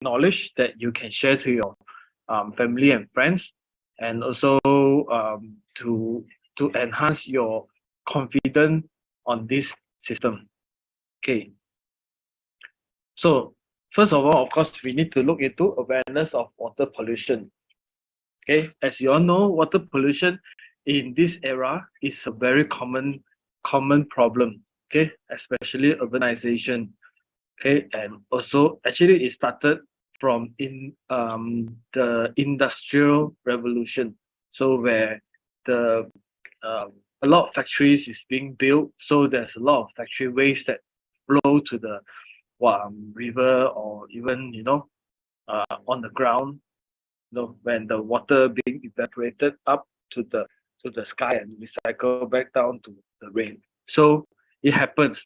knowledge that you can share to your family and friends, and also to enhance your confidence on this system. Okay. So first of all, of course, we need to look into awareness of water pollution. Okay, as you all know, water pollution in this era is a very common problem. Okay, especially urbanization. Okay, and also actually it started from in the industrial revolution. So where the a lot of factories is being built, so there's a lot of factory waste that flow to the river, or even on the ground, when the water being evaporated up to the sky and recycle back down to the rain. So it happens.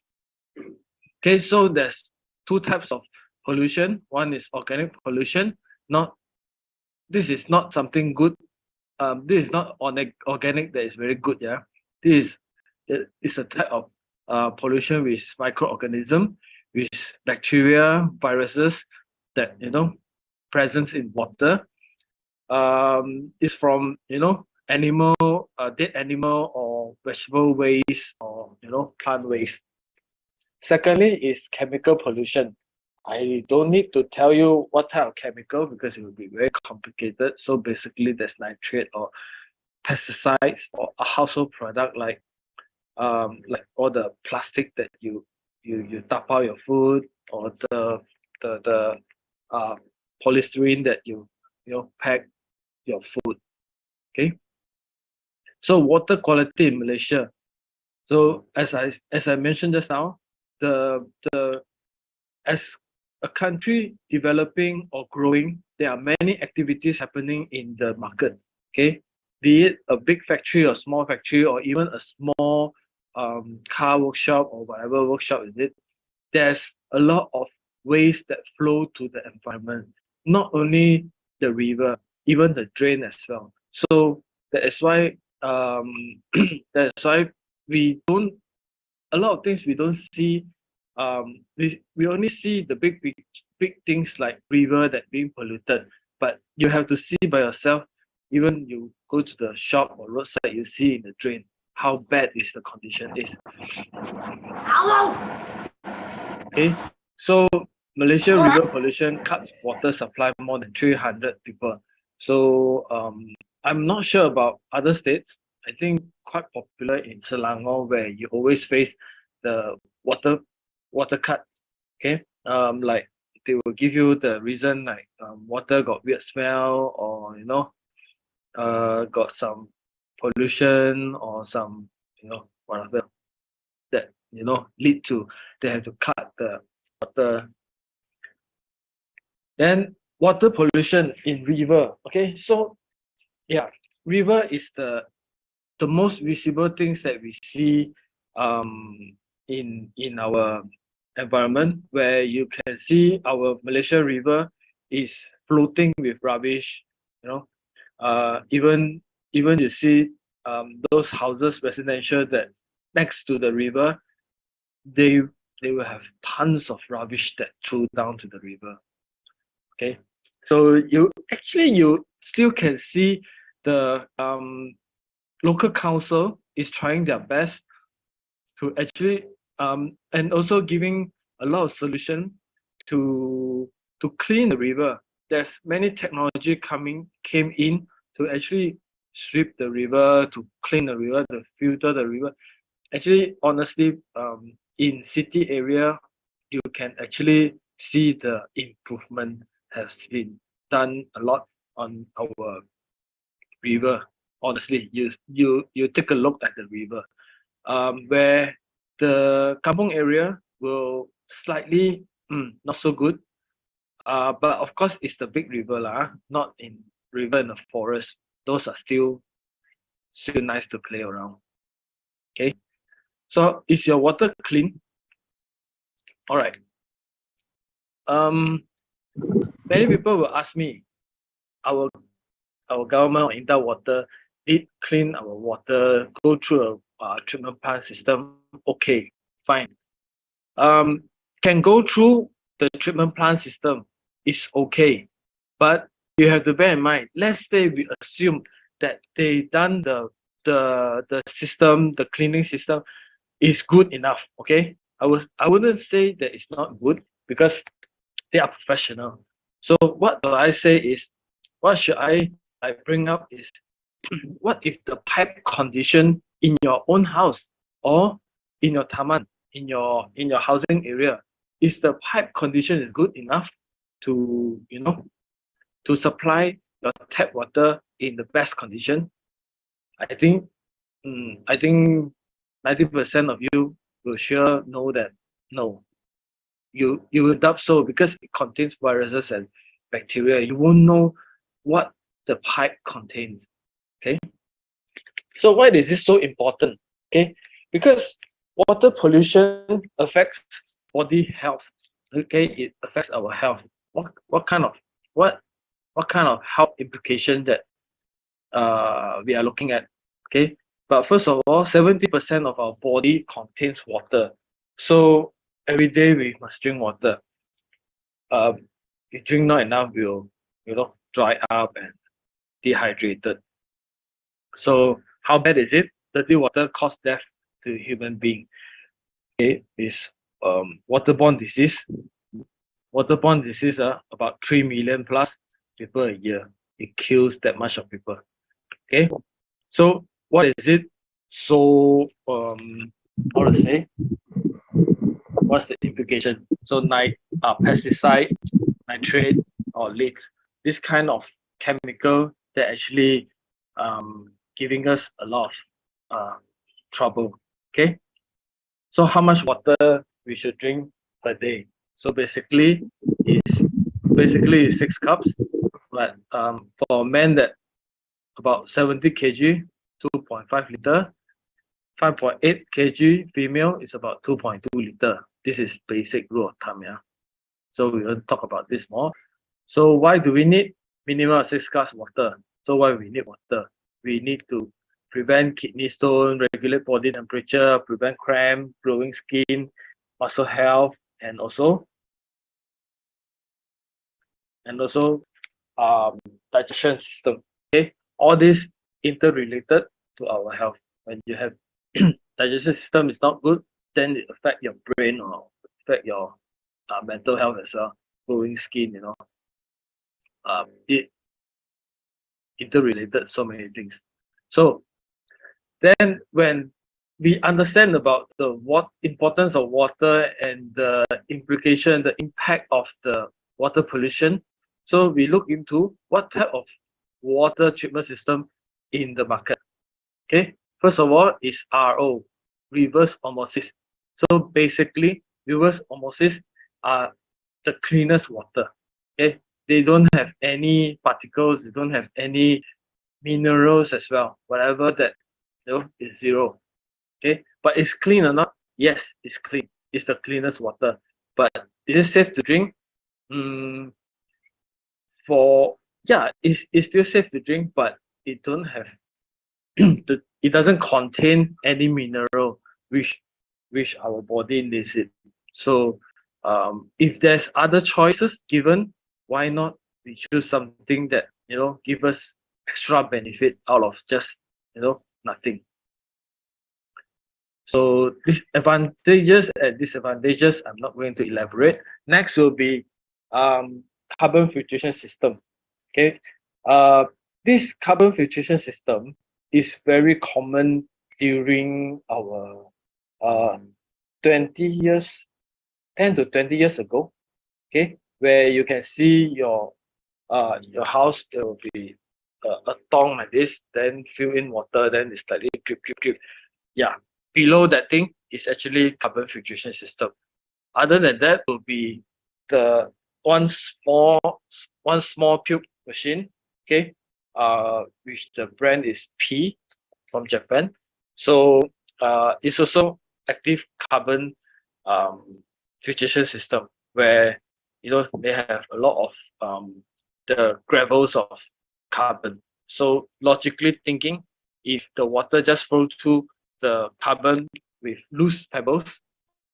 Okay, so there's two types of pollution. One is organic pollution. Not This is not something good. This is not organic that is very good. Yeah, this is a type of pollution with microorganism, with bacteria, viruses that presence in water. Is from animal, dead animal or vegetable waste, or plant waste. Secondly is chemical pollution. I don't need to tell you what type of chemical because it will be very complicated. So basically, there's nitrate or pesticides or a household product like all the plastic that you tap out your food, or the uh, polystyrene that you pack your food. Okay. So water quality in Malaysia. So as I mentioned just now, the as a country developing or growing, there are many activities happening in the market. Okay, be it a big factory or small factory, or even a small car workshop or whatever workshop is it. There's a lot of waste that flow to the environment, not only the river, even the drain as well. So that is why that's why we don't a lot of things we don't see. We only see the big things like river that being polluted, but you have to see by yourself. Even you go to the shop or roadside, you see in the drain how bad is the condition is. Okay, so Malaysia river pollution cuts water supply more than 300 people. So I'm not sure about other states. I think quite popular in Selangor, where you always face the water cut. Okay, like they will give you the reason, like water got weird smell, or got some pollution, or some whatever that lead to they have to cut the water. Then water pollution in river. Okay, so yeah, river is the most visible things that we see in our environment, where you can see our Malaysia river is floating with rubbish. You know, even you see those houses residential that next to the river, they they will have tons of rubbish that threw down to the river. Okay, so you still can see the local council is trying their best to actually and also giving a lot of solution to clean the river. There's many technology came in to actually sweep the river, to clean the river, to filter the river. Actually, honestly, in city area, you can actually see the improvement has been done a lot on our river. Honestly, you take a look at the river, where the kampong area will slightly not so good. But of course, it's the big river lah, not in river in the forest. Those are still nice to play around. Okay, so is your water clean? All right. Many people will ask me, our our government or Inter Water did clean our water, go through a treatment plant system. Okay, fine. Can go through the treatment plant system, is okay. But you have to bear in mind, let's say we assume that they done the system, the cleaning system is good enough. Okay. I wouldn't say that it's not good because they are professional. So what do I say is, what should I bring up is what if the pipe condition in your own house or in your taman, in your housing area, is the pipe condition is good enough to, to supply your tap water in the best condition? I think I think 90% of you will sure know that no. You will doubt so because it contains viruses and bacteria. You won't know what the pipe contains. Okay. So why is this so important? Okay, because water pollution affects body health. Okay, it affects our health. What kind of what what kind of health implication that we are looking at? Okay, but first of all, 70% of our body contains water. So every day we must drink water. If drink not enough, we'll dry up and dehydrated. So how bad is it? Dirty water cause death to human being. Okay, is waterborne disease. Waterborne disease are about 3 million plus people a year. It kills that much of people. Okay, so what is it? So how to say? What's the implication? So pesticide, nitrate, or lead. This kind of chemical that actually giving us a lot of trouble. Okay, so how much water we should drink per day? So basically is 6 cups, but for men that about 70 kg, 2.5 liter, 5.8 kg female is about 2.2 liter. This is basic rule of thumb, yeah. So we will talk about this more. So why do we need minimum of 6 cups water? So why we need water? We need to prevent kidney stone, regulate body temperature, prevent cramp, glowing skin, muscle health, and also digestion system. Okay, all this interrelated to our health. When you have digestion system is not good, then it affect your brain or affect your mental health as well. Glowing skin, it interrelated so many things. So then when we understand about the what importance of water and the implication, the impact of the water pollution, so we look into what type of water treatment system in the market. Okay, first of all is RO, reverse osmosis. So basically, reverse osmosis are the cleanest water. Okay, they don't have any particles, they don't have any minerals as well. Whatever that is zero. Okay, but it's clean or not? Yes, it's clean. It's the cleanest water. But is it safe to drink? Mm, for yeah, it's still safe to drink, but it don't have it doesn't contain any mineral which our body needs it. So if there's other choices given, why not we choose something that give us extra benefit out of just nothing. So advantages and disadvantages, I'm not going to elaborate. Next will be carbon filtration system. Okay, this carbon filtration system is very common during our 20 years, 10 to 20 years ago. Okay, where you can see your house, there will be a tong like this, then fill in water, then it's slightly drip drip drip. Yeah, below that thing is actually carbon filtration system. Other than that will be the one small tube machine, okay, which the brand is P from Japan. So it's also active carbon filtration system where they have a lot of the gravels of carbon. So logically thinking, if the water just flows through the carbon with loose pebbles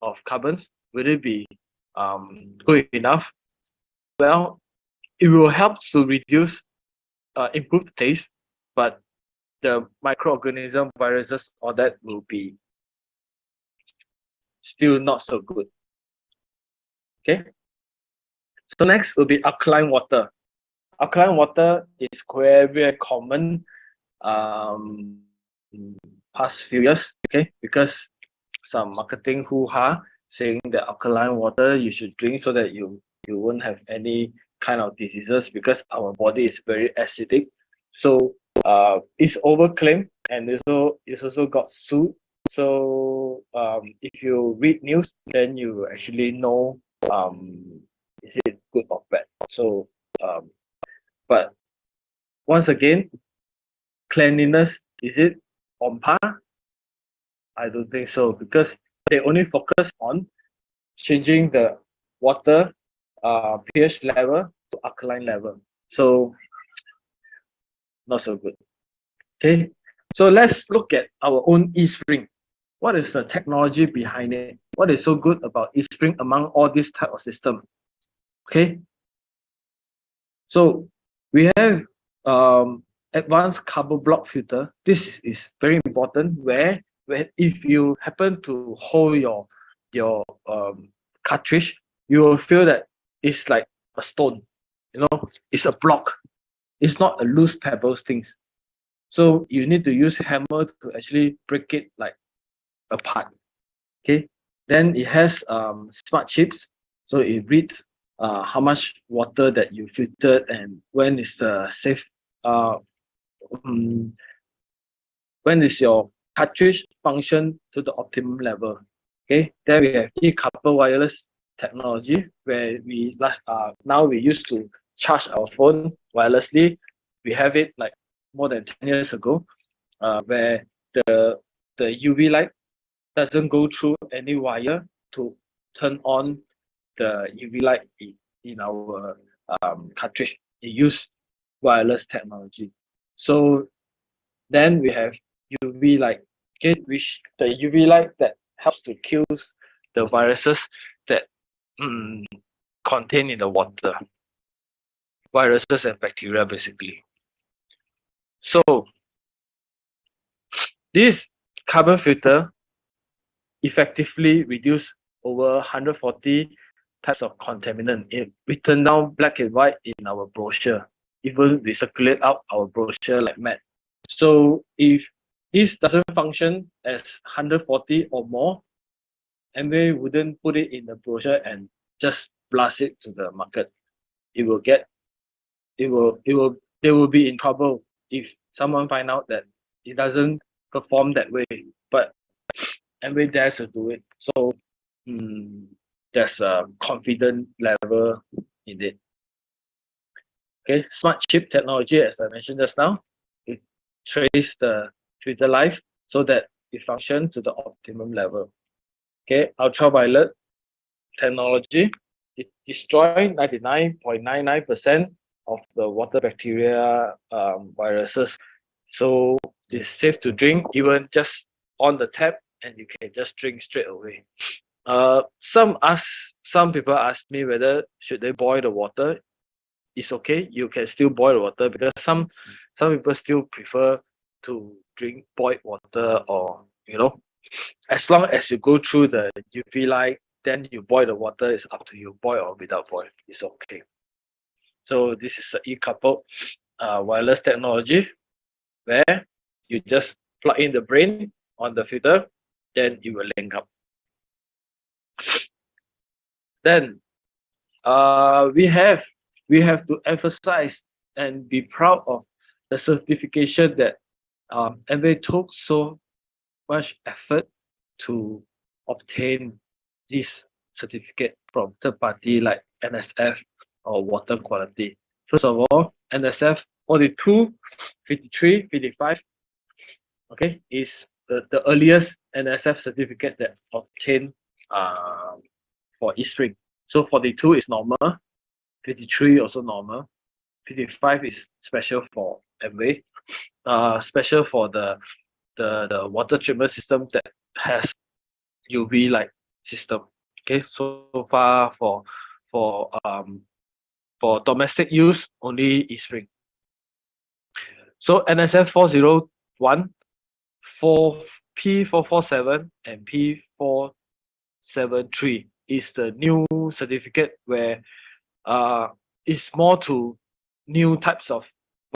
of carbons, will it be good enough? well, it will help to reduce, improve the taste, but the microorganism, viruses, all that will be still not so good. Okay. So next will be alkaline water. Alkaline water is very common past few years. Okay, because some marketing hoo-ha saying that alkaline water you should drink so that you won't have any kind of diseases because our body is very acidic. So it's overclaimed and it's also got sued. So if you read news, then you actually know is it good or bad. So but once again, cleanliness, is it on par? I don't think so because they only focus on changing the water pH level to alkaline level. So not so good. Okay. So let's look at our own eSpring. What is the technology behind it? What is so good about eSpring among all these type of system? Okay. So we have advanced carbon block filter. This is very important where if you happen to hold your cartridge, you will feel that it's like a stone. You know, it's a block. It's not a loose pebbles things. So you need to use hammer to actually break it like apart. Okay. Then it has smart chips, so it reads how much water that you filtered and when is the safe uh, um, when is your cartridge function to the optimum level. Okay, then we have e-couple wireless technology where now we used to charge our phone wirelessly. We have it like more than 10 years ago, where the UV light doesn't go through any wire to turn on the UV light in our cartridge. It use wireless technology. So then we have UV light, okay, which the UV light that helps to kill the viruses that mm, contain in the water, viruses and bacteria basically. So this carbon filter effectively reduce over 140 types of contaminant. Written down black and white in our brochure. Even we circulate out our brochure like mad. So if this doesn't function as 140 or more, and we wouldn't put it in the brochure and just blast it to the market. It will get they will be in trouble if someone find out that it doesn't perform that way. But Amway dares to do it. So mm, there's a confident level in it. Okay, smart chip technology, as I mentioned just now, it trace the filter life so that it functions to the optimum level. Okay, ultraviolet technology, it destroys 99.99% of the water bacteria viruses. So it's safe to drink even just on the tap and you can just drink straight away. Some people ask me whether should they boil the water. It's okay, you can still boil the water because some people still prefer to drink boiled water or as long as you go through the UV light, then you boil the water. It's up to you, boil or without boil. It's okay. So this is the e-coupled wireless technology where you just plug in the brain on the filter, then it will link up. Then we have to emphasize and be proud of the certification that MA took so much effort to obtain this certificate from third party like NSF or water quality. First of all, NSF 42, 53, 55, okay, is the earliest NSF certificate that obtained for eSpring. So 42 is normal, 53 also normal, 55 is special for Amway, special for the water treatment system that has UV light system. Okay, so far for For domestic use, only eSpring. So NSF 401, 4 P447 and P473 is the new certificate where it's more to new types of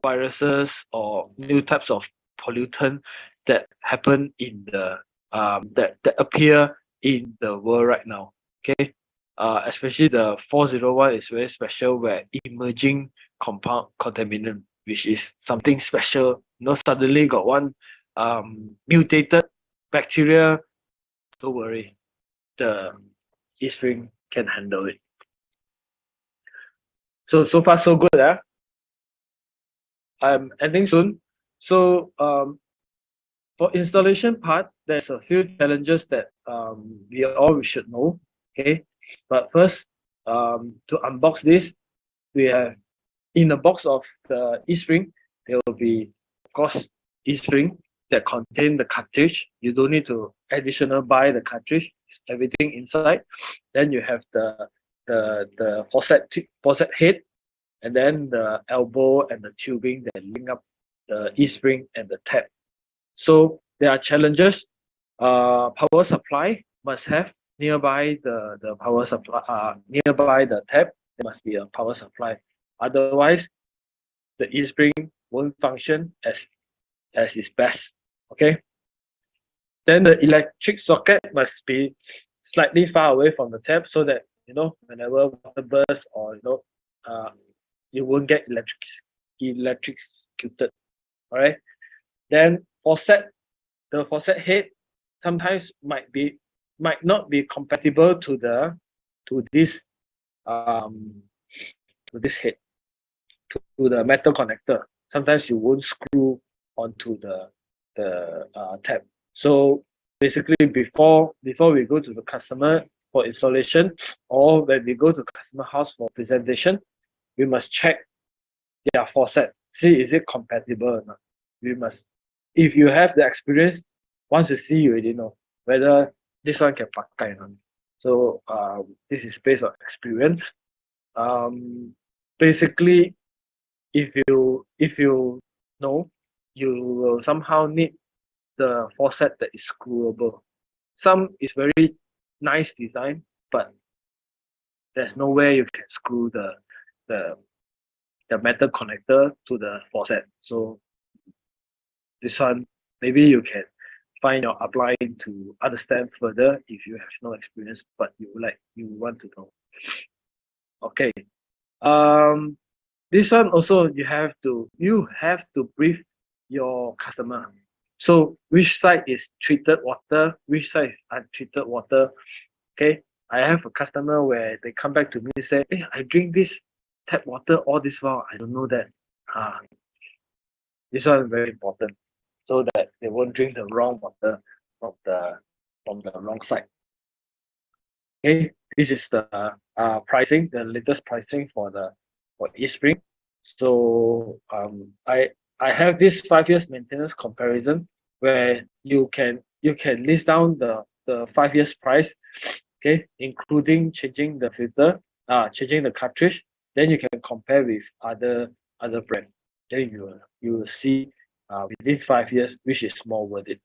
viruses or new types of pollutant that happen in the that appear in the world right now. Okay, especially the 401 is very special, where emerging compound contaminant, which is something special. You know, suddenly got one mutated bacteria. Don't worry, the eSpring can handle it. So far so good. I'm ending soon. So for installation part, there's a few challenges that we all should know. Okay, but first, to unbox this, we have in the box of the eSpring, there will be, of course, eSpring that contain the cartridge. You don't need to additional buy the cartridge. It's everything inside. Then you have the faucet head, and then the elbow and the tubing that link up the eSpring and the tap. So there are challenges. Power supply must have nearby the power supply. Nearby the tap, there must be a power supply. Otherwise, the eSpring won't function as its best. Okay. Then the electric socket must be slightly far away from the tap so that whenever water bursts or you won't get electrocuted. All right. Then the faucet head sometimes might not be compatible to this um to this head, to the metal connector. Sometimes you won't screw onto the tab. So basically, before we go to the customer for installation, or when we go to customer house for presentation, we must check their faucet. See, is it compatible or not? We must, if you have the experience, once you see, you already know whether this one can pakai or not. So this is based on experience. Basically, if you know, you will somehow need the faucet that is screwable. Some is very nice design, but there's no way you can screw the the metal connector to the faucet. So this one, maybe you can find your upline to understand further if you have no experience, but you want to know. Okay. This one also you have to brief your customer. So which side is treated water, which side is untreated water. Okay. I have a customer where they come back to me and say, hey, I drink this tap water all this while. I don't know that. This one is very important so that they won't drink the wrong water from the wrong side. Okay, this is the pricing, the latest pricing for eSpring. So I have this 5 years maintenance comparison where you can list down the 5 years price, okay, including changing the filter, changing the cartridge. Then you can compare with other brand. Then you will see within 5 years which is more worth it.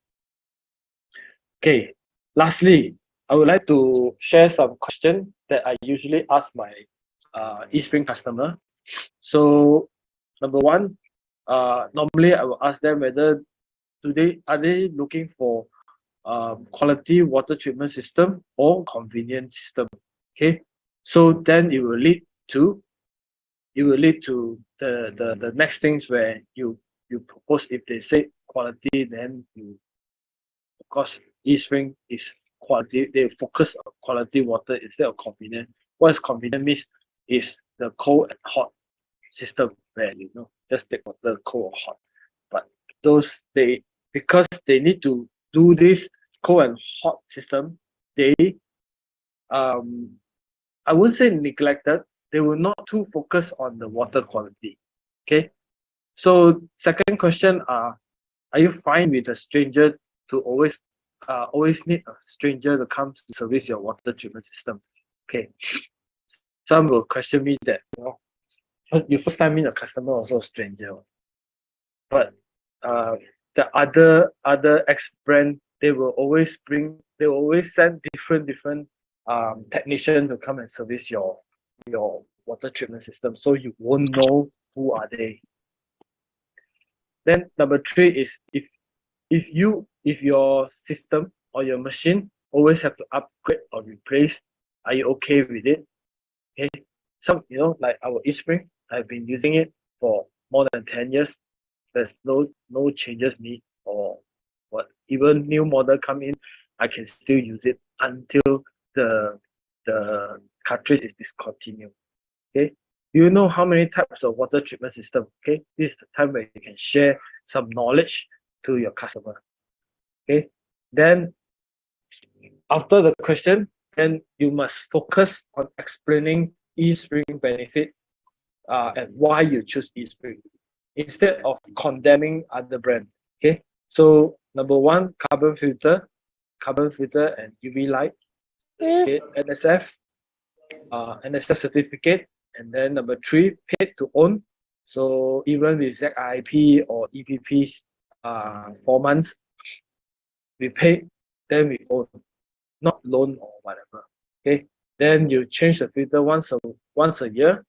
Okay, lastly, I would like to share some questions that I usually ask my eSpring customer. So number one, normally I will ask them whether are they looking for quality water treatment system or convenient system. Okay, so then it will lead to the next things where you propose. If they say quality, then of course eSpring is quality. They focus on quality water instead of convenient. What is convenient means is the cold and hot system where just take water cold or hot. But because they need to do this cold and hot system, they um I wouldn't say neglected. They will not too focus on the water quality. Okay. So second question, are you fine with a stranger to always need a stranger to come to service your water treatment system? Okay. Some will question me that first time meet a customer also a stranger. But the other ex brand, they will always send different technician to come and service your water treatment system, so you won't know who are they. Then number three is if your system or your machine always have to upgrade or replace, are you okay with it? Okay, some like our eSpring, I've been using it for more than 10 years. There's no changes need or what. Even new model come in, I can still use it until the the cartridge is discontinued. Okay, you know how many types of water treatment system? Okay, this is the time where you can share some knowledge to your customer. Okay, then after the question, then you must focus on explaining eSpring benefit and why you choose eSpring instead of condemning other brand. Okay, so number one, carbon filter and UV light. Okay, NSF certificate, and then number three, paid to own. So even with ZIP or EPPs, 4 months, we pay, then we own, not loan or whatever. Okay, then you change the filter once a year,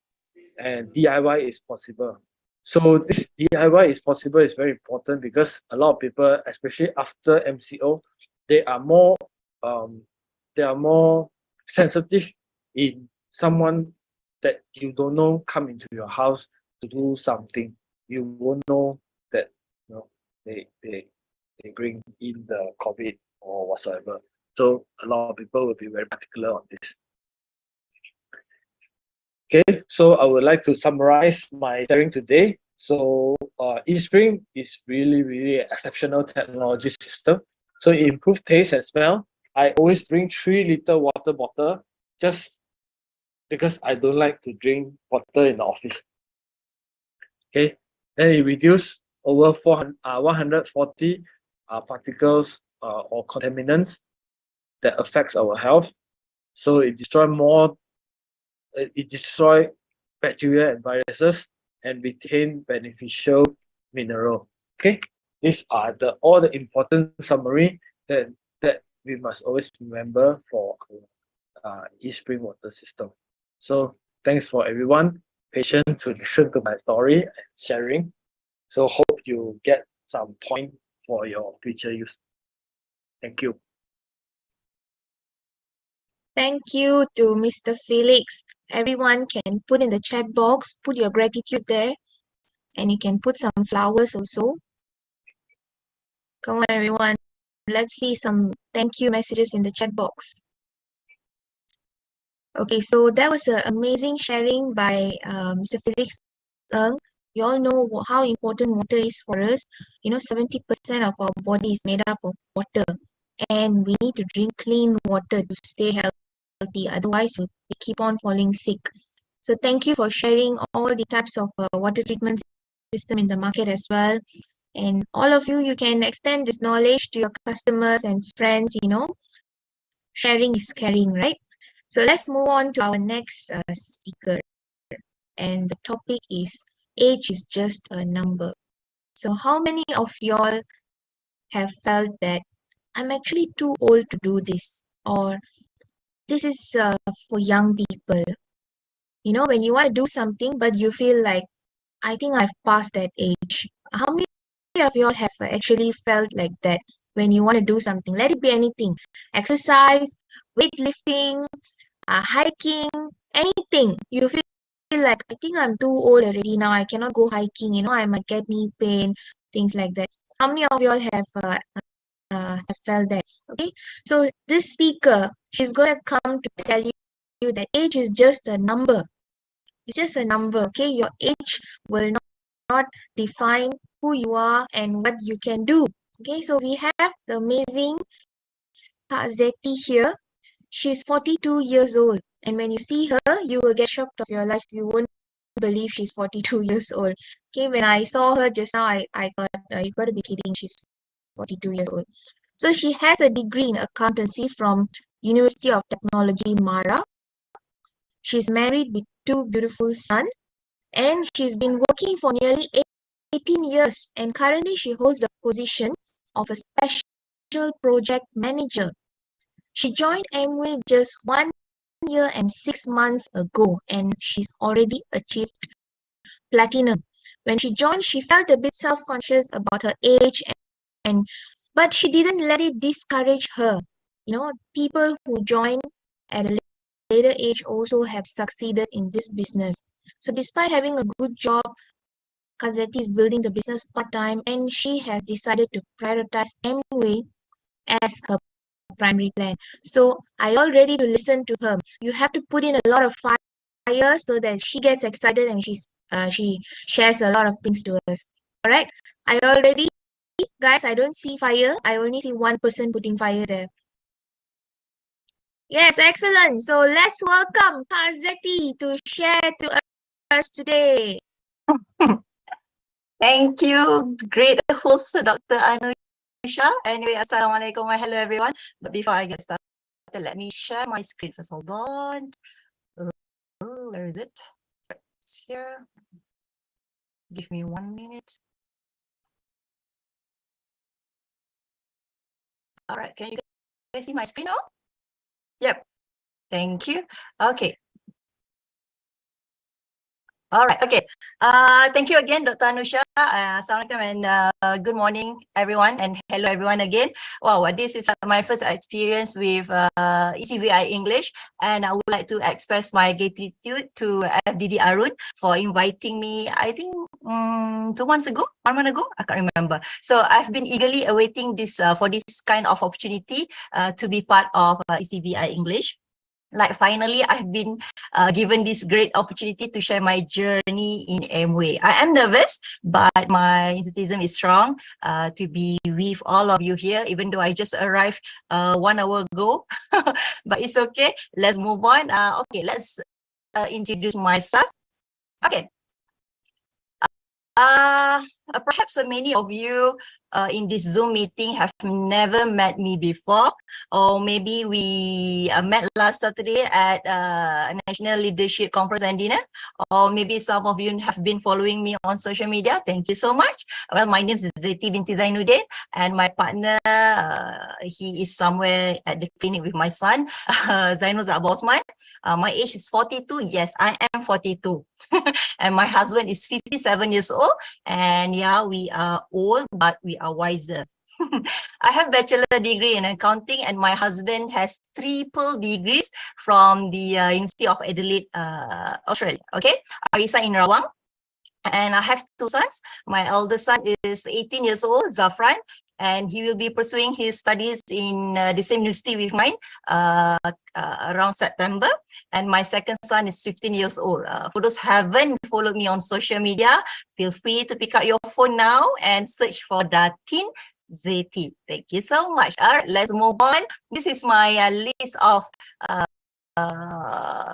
and DIY is possible. So this DIY is possible is very important because a lot of people, especially after MCO, they are more um, they are more sensitive in someone that you don't know come into your house to do something. You won't know that they they they bring in the COVID or whatsoever. So a lot of people will be very particular on this. Okay, so I would like to summarize my sharing today. So eSpring is really exceptional technology system. So it improves taste and smell. I always bring 3 liter water bottle just because I don't like to drink water in the office. Okay, then it reduce over 140 particles or contaminants that affects our health. So it destroy bacteria and viruses and retain beneficial mineral. Okay, these are all the important summary that we must always remember for our eSpring water system. So thanks for everyone patient to listen to my story and sharing. So hope you get some point for your future use. Thank you. Thank you to Mr. Felix. Everyone can put in the chat box, put your gratitude there, and you can put some flowers also. Come on, everyone. Let's see some thank you messages in the chat box. Okay, so that was an amazing sharing by Mr. Felix Ng. You all know how important water is for us. 70% of our body is made up of water, and we need to drink clean water to stay healthy. Otherwise, we keep on falling sick. So thank you for sharing all the types of water treatment system in the market as well. And all of you can extend this knowledge to your customers and friends. Sharing is caring, right? So let's move on to our next speaker. And the topic is age is just a number. So how many of y'all have felt that I'm actually too old to do this, or this is for young people? When you want to do something, but you feel like, I think I've passed that age. How many of y'all have actually felt like that when you want to do something? Let it be anything. Exercise, weightlifting, hiking, anything. You feel like, I think I'm too old already now. I cannot go hiking. I might get knee pain, things like that. How many of y'all have felt that? Okay, so this speaker, she's gonna come to tell you that age is just a number. It's just a number. Okay, your age will not define who you are and what you can do. Okay, so we have the amazing Zeti here. She's 42 years old, and when you see her, you will get shocked of your life. You won't believe she's 42 years old. Okay, when I saw her just now, I thought, you gotta be kidding, she's 42 years old. So she has a degree in accountancy from University of Technology, Mara. She's married with 2 beautiful sons. and she's been working for nearly 18 years, and currently she holds the position of a special project manager. She joined Amway just 1 year and 6 months ago, and she's already achieved platinum. When she joined, she felt a bit self-conscious about her age, and but she didn't let it discourage her. People who join at a later age also have succeeded in this business. So despite having a good job, Kazeti is building the business part-time, and she has decided to prioritize Amway as her primary plan. So are you all ready to listen to her? You have to put in a lot of fire so that she gets excited and she shares a lot of things to us. All right, are you all ready? Guys, I don't see fire. I only see one person putting fire there. Yes, excellent. So let's welcome Kazeti to share to us today. Thank you. Great host, Dr. Anusha. Anyway, Assalamualaikum. Hello, everyone. But before I get started, let me share my screen first. Hold on. Where is it? It's here. Give me 1 minute. All right. Can you guys see my screen now? Yep. Thank you. Okay. All right. Okay. Thank you again, Dr. Anusha. Assalamualaikum and good morning, everyone, and hello, everyone again. Wow, this is my first experience with ECVI English, and I would like to express my gratitude to FDD Arun for inviting me. I think 2 months ago, 1 month ago, I can't remember. So I've been eagerly awaiting this for this kind of opportunity to be part of ECVI English. Like finally, I've been given this great opportunity to share my journey in Amway. I am nervous, but my enthusiasm is strong to be with all of you here, even though I just arrived 1 hour ago. But it's okay. Let's move on. Okay, let's introduce myself. Okay. Perhaps many of you in this Zoom meeting have never met me before, or maybe we met last Saturday at National Leadership Conference and Dinner, or maybe some of you have been following me on social media. Thank you so much. Well, my name is Zeti binti Zainuddin, and my partner, he is somewhere at the clinic with my son, Zainul Zabosman. My age is 42. Yes, I am 42. And my husband is 57 years old. And yeah, we are old, but we are wiser. I have bachelor degree in accounting, and my husband has triple degrees from the University of Adelaide, Australia. Okay, I reside in Rawang. And I have 2 sons. My eldest son is 18 years old, Zafran, and he will be pursuing his studies in the same university with mine around September. And my second son is 15 years old. For those who haven't followed me on social media, feel free to pick up your phone now and search for Datin Zeti. Thank you so much. All right, let's move on. This is my list of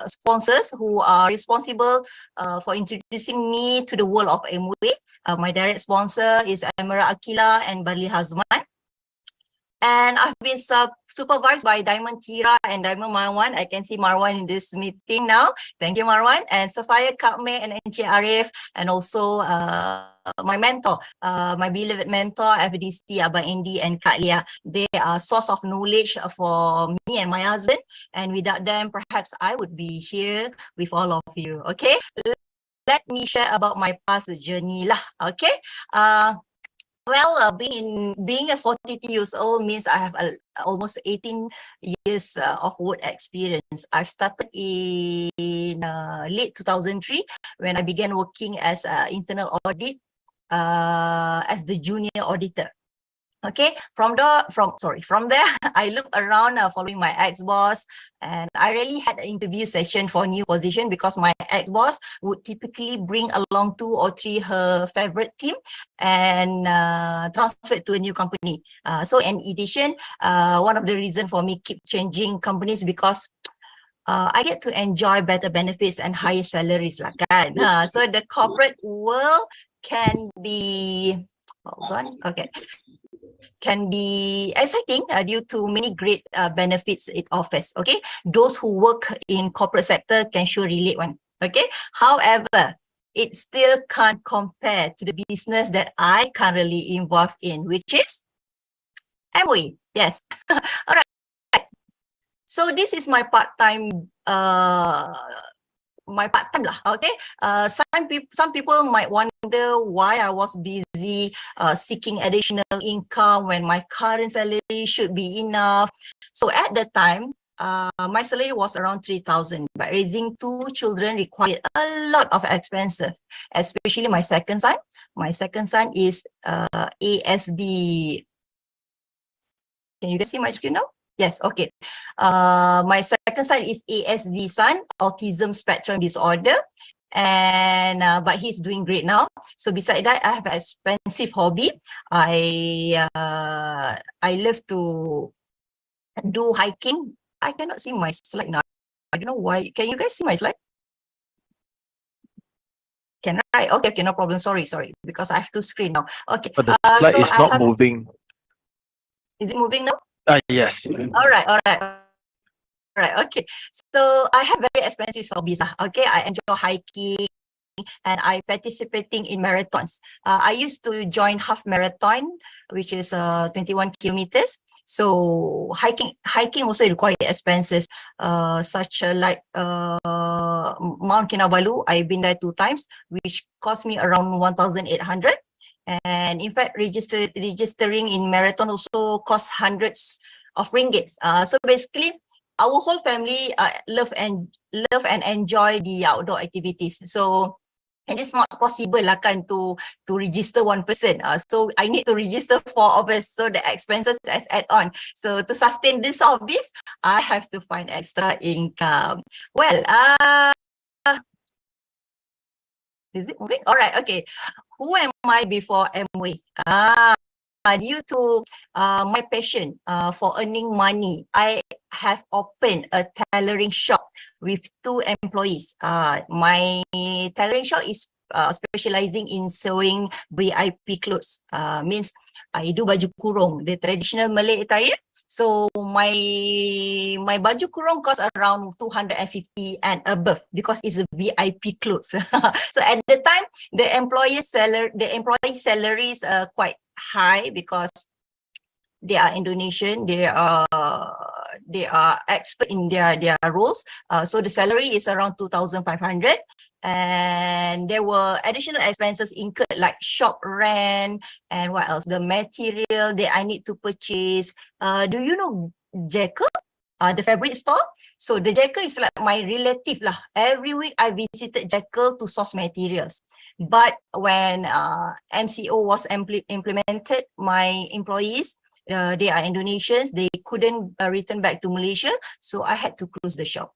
sponsors who are responsible for introducing me to the world of Amway. My direct sponsor is Amira Akila and Barli Hazman. And I've been supervised by Diamond Tira and Diamond Marwan. I can see Marwan in this meeting now. Thank you, Marwan. And Safaya Kakme and Encik Arif, and also my mentor, my beloved mentor, FDC, Abang Andy and Kak Lia. They are source of knowledge for me and my husband. And without them, perhaps I would be here with all of you. Okay, let me share about my past journey lah. Okay. Well, being a 42 years old means I have almost 18 years of work experience. I've started in late 2003 when I began working as internal audit as the junior auditor. Okay, from there, I looked around following my ex-boss, and I really had an interview session for a new position because my ex-boss would typically bring along 2 or 3 her favorite team and transfer it to a new company. So in addition, one of the reasons for me keep changing companies because I get to enjoy better benefits and higher salaries lah kan. So the corporate world can be, hold on, okay, can be exciting due to many great benefits it offers. Okay, those who work in corporate sector can sure relate one. Okay, however, it still can't compare to the business that I currently involved in, which is Amway. Yes. All right. So this is my part-time lah. Okay. Some people might wonder why I was busy seeking additional income when my current salary should be enough. So at the time, my salary was around 3,000, but raising two children required a lot of expenses, especially my second son. My second son is ASD. Can you guys see my screen now? Yes, okay. My second son is ASD son, autism spectrum disorder, and but he's doing great now. So beside that, I have an expensive hobby. I love to do hiking. I cannot see my slide now. I don't know why. Can you guys see my slide? Can I? Okay, no problem. Sorry, because I have to screen now. Okay. But the slide so is not moving. Is it moving now? Yes. All right. Okay. So I have very expensive hobbies. Okay, I enjoy hiking and I participating in marathons. I used to join half marathon, which is 21 kilometers. So hiking also require expenses, such like Mount Kinabalu. I've been there 2 times, which cost me around 1,800. And in fact, registering in marathon also costs hundreds of ringgits. So basically, our whole family love and enjoy the outdoor activities. So it is not possible lah kan to register one person. So I need to register 4 of us. So the expenses as add on. So to sustain this hobbies, I have to find extra income. Well, is it moving? All right, okay. Who am I before Amway? Due to my passion for earning money, I have opened a tailoring shop with 2 employees. My tailoring shop is specializing in sewing VIP clothes. Means I do baju kurung, the traditional Malay attire. So my baju kurung costs around 250 and above because it's a VIP clothes. So at the time, the employee salaries are quite high because they are Indonesian. They are expert in their roles. So the salary is around 2,500, and there were additional expenses incurred like shop rent and what else? The material that I need to purchase. Do you know Jekyll? The fabric store. So the Jekyll is like my relative lah. Every week I visited Jekyll to source materials. But when MCO was implemented, my employees, they are Indonesians, they couldn't return back to Malaysia, so I had to close the shop.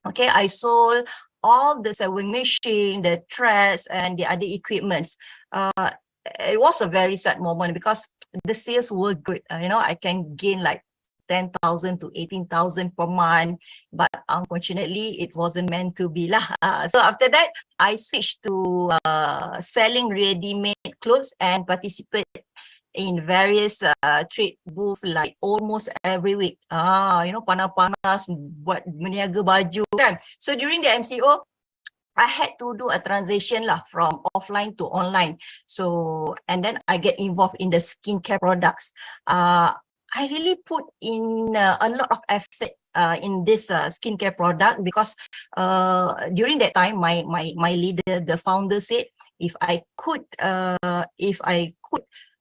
Okay, I sold all the sewing machine, the threads, and the other equipments. It was a very sad moment because the sales were good. I can gain like 10,000 to 18,000 per month, but unfortunately it wasn't meant to be lah. So after that, I switched to selling ready-made clothes and participate in various trade booth like almost every week. Panas-panas buat meniaga baju kan. So during the MCO, I had to do a transition lah from offline to online. So and then I get involved in the skincare products. I really put in a lot of effort in this skincare product because during that time, my leader, the founder, said if I could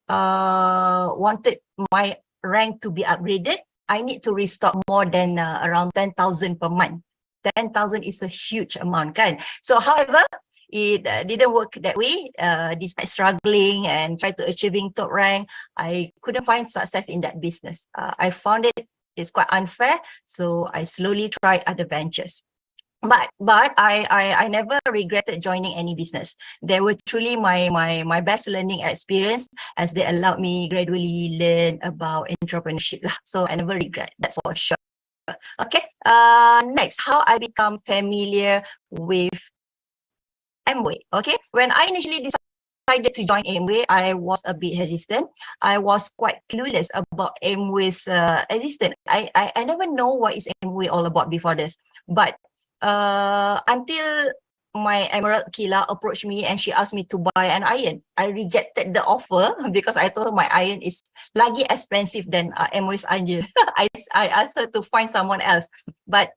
wanted my rank to be upgraded, I need to restock more than around 10,000 per month. 10,000 is a huge amount, kan? So, however, it didn't work that way. Despite struggling and try to achieving top rank, I couldn't find success in that business. I found it's quite unfair, so I slowly tried other ventures. But I never regretted joining any business. They were truly my best learning experience as they allowed me gradually learn about entrepreneurship lah. So I never regret, that's for sure. Okay, next, how I become familiar with Amway. Okay, when I initially decided to join Amway, I was a bit hesitant. I was quite clueless about Amway's existence. I never know what is Amway all about before this, but until my Emerald Kila approached me and she asked me to buy an iron. I rejected the offer because I told her my iron is lagi expensive than MO's iron. I asked her to find someone else, but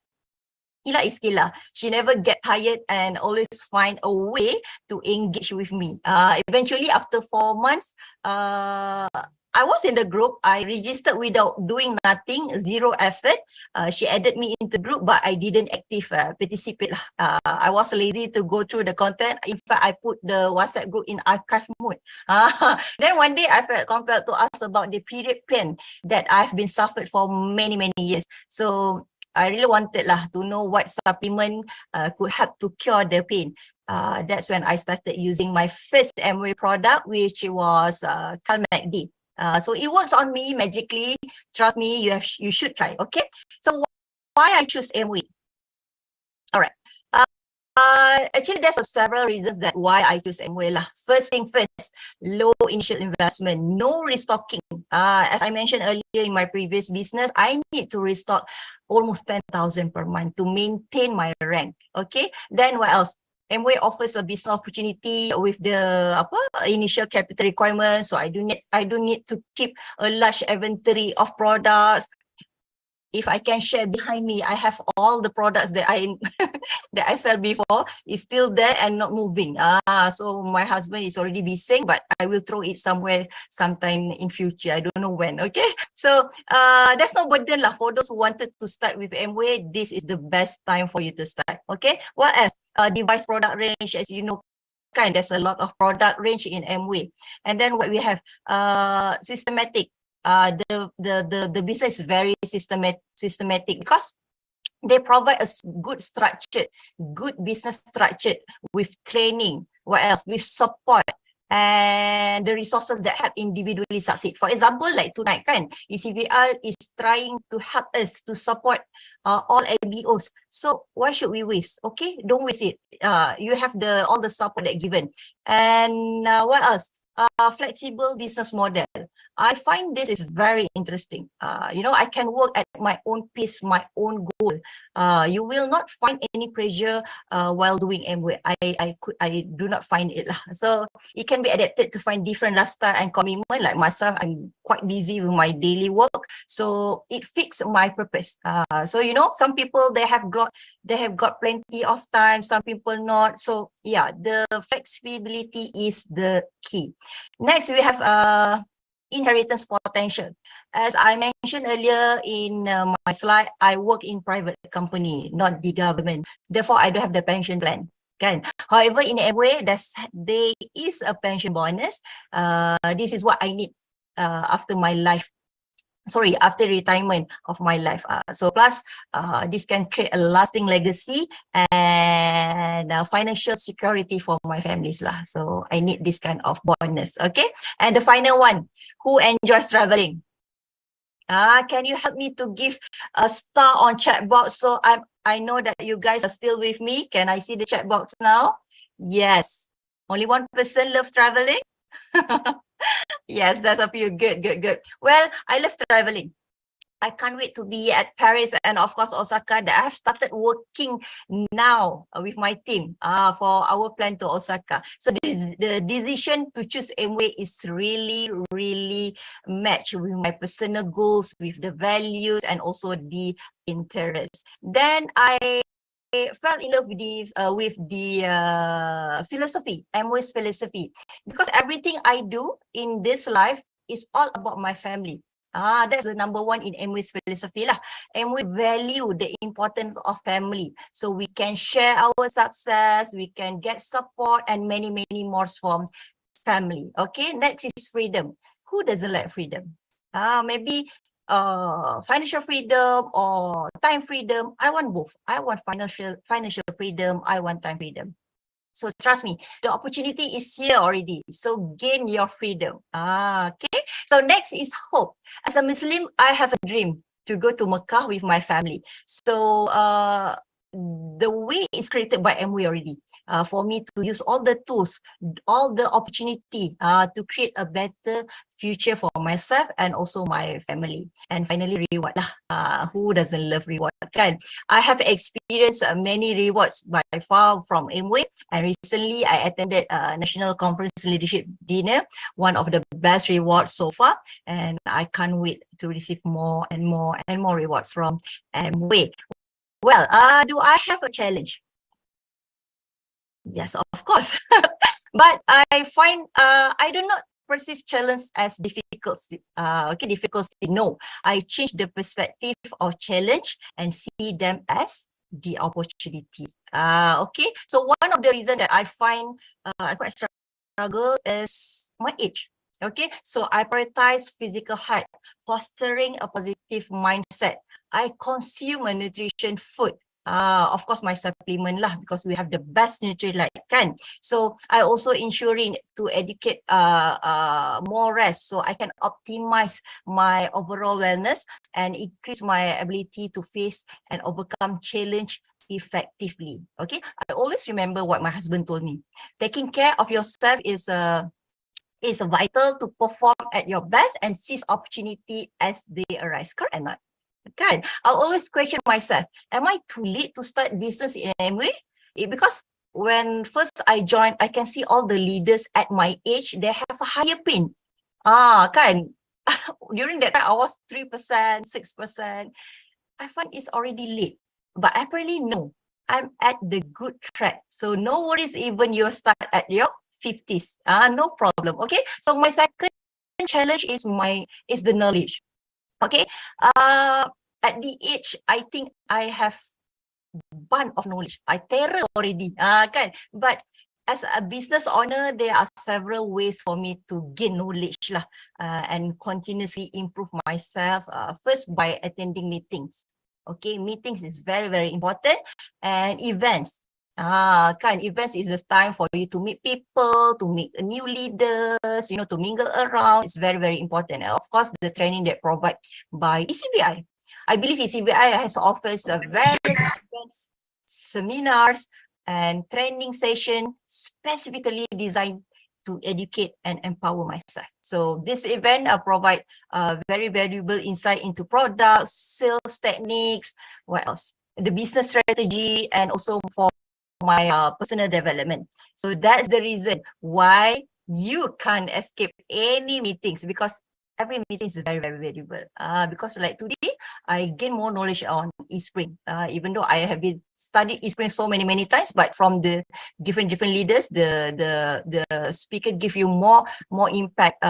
Kila is Kila. She never get tired and always find a way to engage with me. Eventually, after 4 months, I was in the group. I registered without doing nothing, zero effort. She added me into the group, but I didn't participate. I was lazy to go through the content. In fact, I put the WhatsApp group in archive mode. Then one day, I felt compelled to ask about the period pain that I've been suffered for many, many years. So I really wanted to know what supplement could help to cure the pain. That's when I started using my first MOA product, which was CalMACD. So it works on me magically. Trust me, you should try. Okay. So why I choose MOA? All right. Actually, there's several reasons that why I choose MOA. First thing first, low initial investment, no restocking. As I mentioned earlier in my previous business, I need to restock almost 10,000 per month to maintain my rank. Okay. Then what else? MOA offers a business opportunity with the initial capital requirements, so I do need to keep a large inventory of products. If I can share behind me, I have all the products that I that I sell before is still there and not moving. So my husband is already busy, but I will throw it somewhere sometime in future. I don't know when. Okay, so there's no burden for those who wanted to start with MOA. This is the best time for you to start. Okay, what else? Device product range, as you know. There's a lot of product range in MOA, and then what we have, systematic. The business is very systematic because they provide a good structure, good business structure with training. What else? With support and the resources that help individually succeed. For example, like tonight, ECVR is trying to help us to support all LBOs. So why should we waste? Okay, don't waste it. You have all the support that given. And what else? Flexible business model. I find this is very interesting. I can work at my own pace, my own goal. You will not find any pressure while doing MOA. I do not find it. So it can be adapted to find different lifestyle and commitment. Like myself, I'm quite busy with my daily work, so it fits my purpose. So some people they have got plenty of time. Some people not. So yeah, the flexibility is the key. Next, we have inheritance potential. As I mentioned earlier in my slide, I work in private company, not the government. Therefore, I don't have the pension plan. However, in MOA, there is a pension bonus. This is what I need after retirement of my life. So plus, this can create a lasting legacy and financial security for my families. So I need this kind of bonus. Okay. And the final one, who enjoys traveling? Can you help me to give a star on chat box? So I know that you guys are still with me. Can I see the chat box now? Yes. Only one person loves traveling. Yes, that's a few. Good. Well, I love traveling. I can't wait to be at Paris and of course Osaka. That I have started working now with my team for our plan to Osaka. So the decision to choose MOA is really matched with my personal goals, with the values and also the interest. Then I fell in love with the philosophy, MOA's philosophy, because everything I do in this life is all about my family. That's the number one in MOA's philosophy and we value the importance of family, so we can share our success, we can get support and many more from family. Okay, next is freedom. Who doesn't like freedom? Maybe financial freedom or time freedom. I want both. I want financial freedom, I want time freedom. So trust me, the opportunity is here already. So gain your freedom. Okay. So next is hope. As a Muslim, I have a dream to go to Mecca with my family. So the way is created by Amway already for me to use all the tools, all the opportunity to create a better future for myself and also my family. And finally, reward lah. Who doesn't love reward, kan? I have experienced many rewards by far from Amway, and recently I attended a National Conference Leadership Dinner, one of the best rewards so far, and I can't wait to receive more and more and more rewards from Amway. Well, do I have a challenge? Yes, of course. But I find I do not perceive challenge as difficulty. Difficulty. No, I change the perspective of challenge and see them as the opportunity. So one of the reasons that I find I quite struggle is my age. Okay, so I prioritize physical health, fostering a positive mindset. I consume a nutrition food. Of course, my supplement lah, because we have the best nutrient, kan. So I also ensuring to educate more rest, so I can optimize my overall wellness and increase my ability to face and overcome challenge effectively. Okay, I always remember what my husband told me. Taking care of yourself is vital to perform at your best and seize opportunity as they arise. Correct or not? Kan? I'll always question myself, am I too late to start business in Amway? Because when first I joined, I can see all the leaders at my age, they have a higher pay. Kan? During that time, I was 3%, 6%. I find it's already late. But apparently, no. I'm at the good track. So no worries even you start at your 50s. No problem. Okay. So my second challenge is the knowledge. Okay. At the age, I think I have bunch of knowledge. I terror already. Kan? But as a business owner, there are several ways for me to gain knowledge lah, and continuously improve myself. First, by attending meetings. Okay, meetings is very, very important, and events. Kan, events is the time for you to meet people, to meet new leaders, to mingle around. It's very, very important. And of course, the training that provided by ECBI. I believe ECBI has offers various events, seminars, and training session specifically designed to educate and empower myself. So this event provide very valuable insight into products, sales techniques, what else? The business strategy, and also for my personal development. So that's the reason why you can't escape any meetings, because every meeting is very, very valuable. Because like today, I gain more knowledge on eSpring. Even though I have been studied eSpring so many times, but from the different leaders, the speaker give you more impact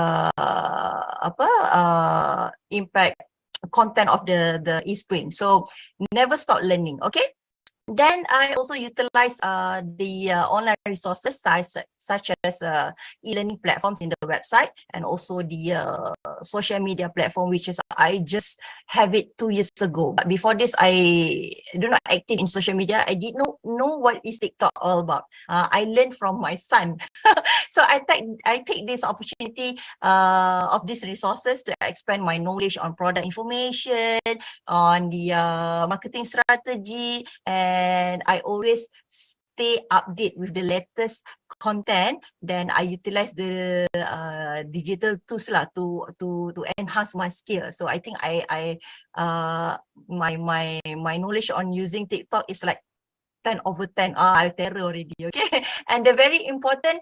impact content of the eSpring. So never stop learning. Okay. Then I also utilize the online resources such as e-learning platforms in the website, and also the social media platform, which is I just have it 2 years ago. But before this, I do not active in social media. I did not know what is TikTok all about. I learned from my son. So I take this opportunity of these resources to expand my knowledge on product information, on the marketing strategy, and I always stay update with the latest content. Then I utilize the digital tools lah to enhance my skill. So I think my knowledge on using TikTok is like 10/10. I terror already. Okay. And the very important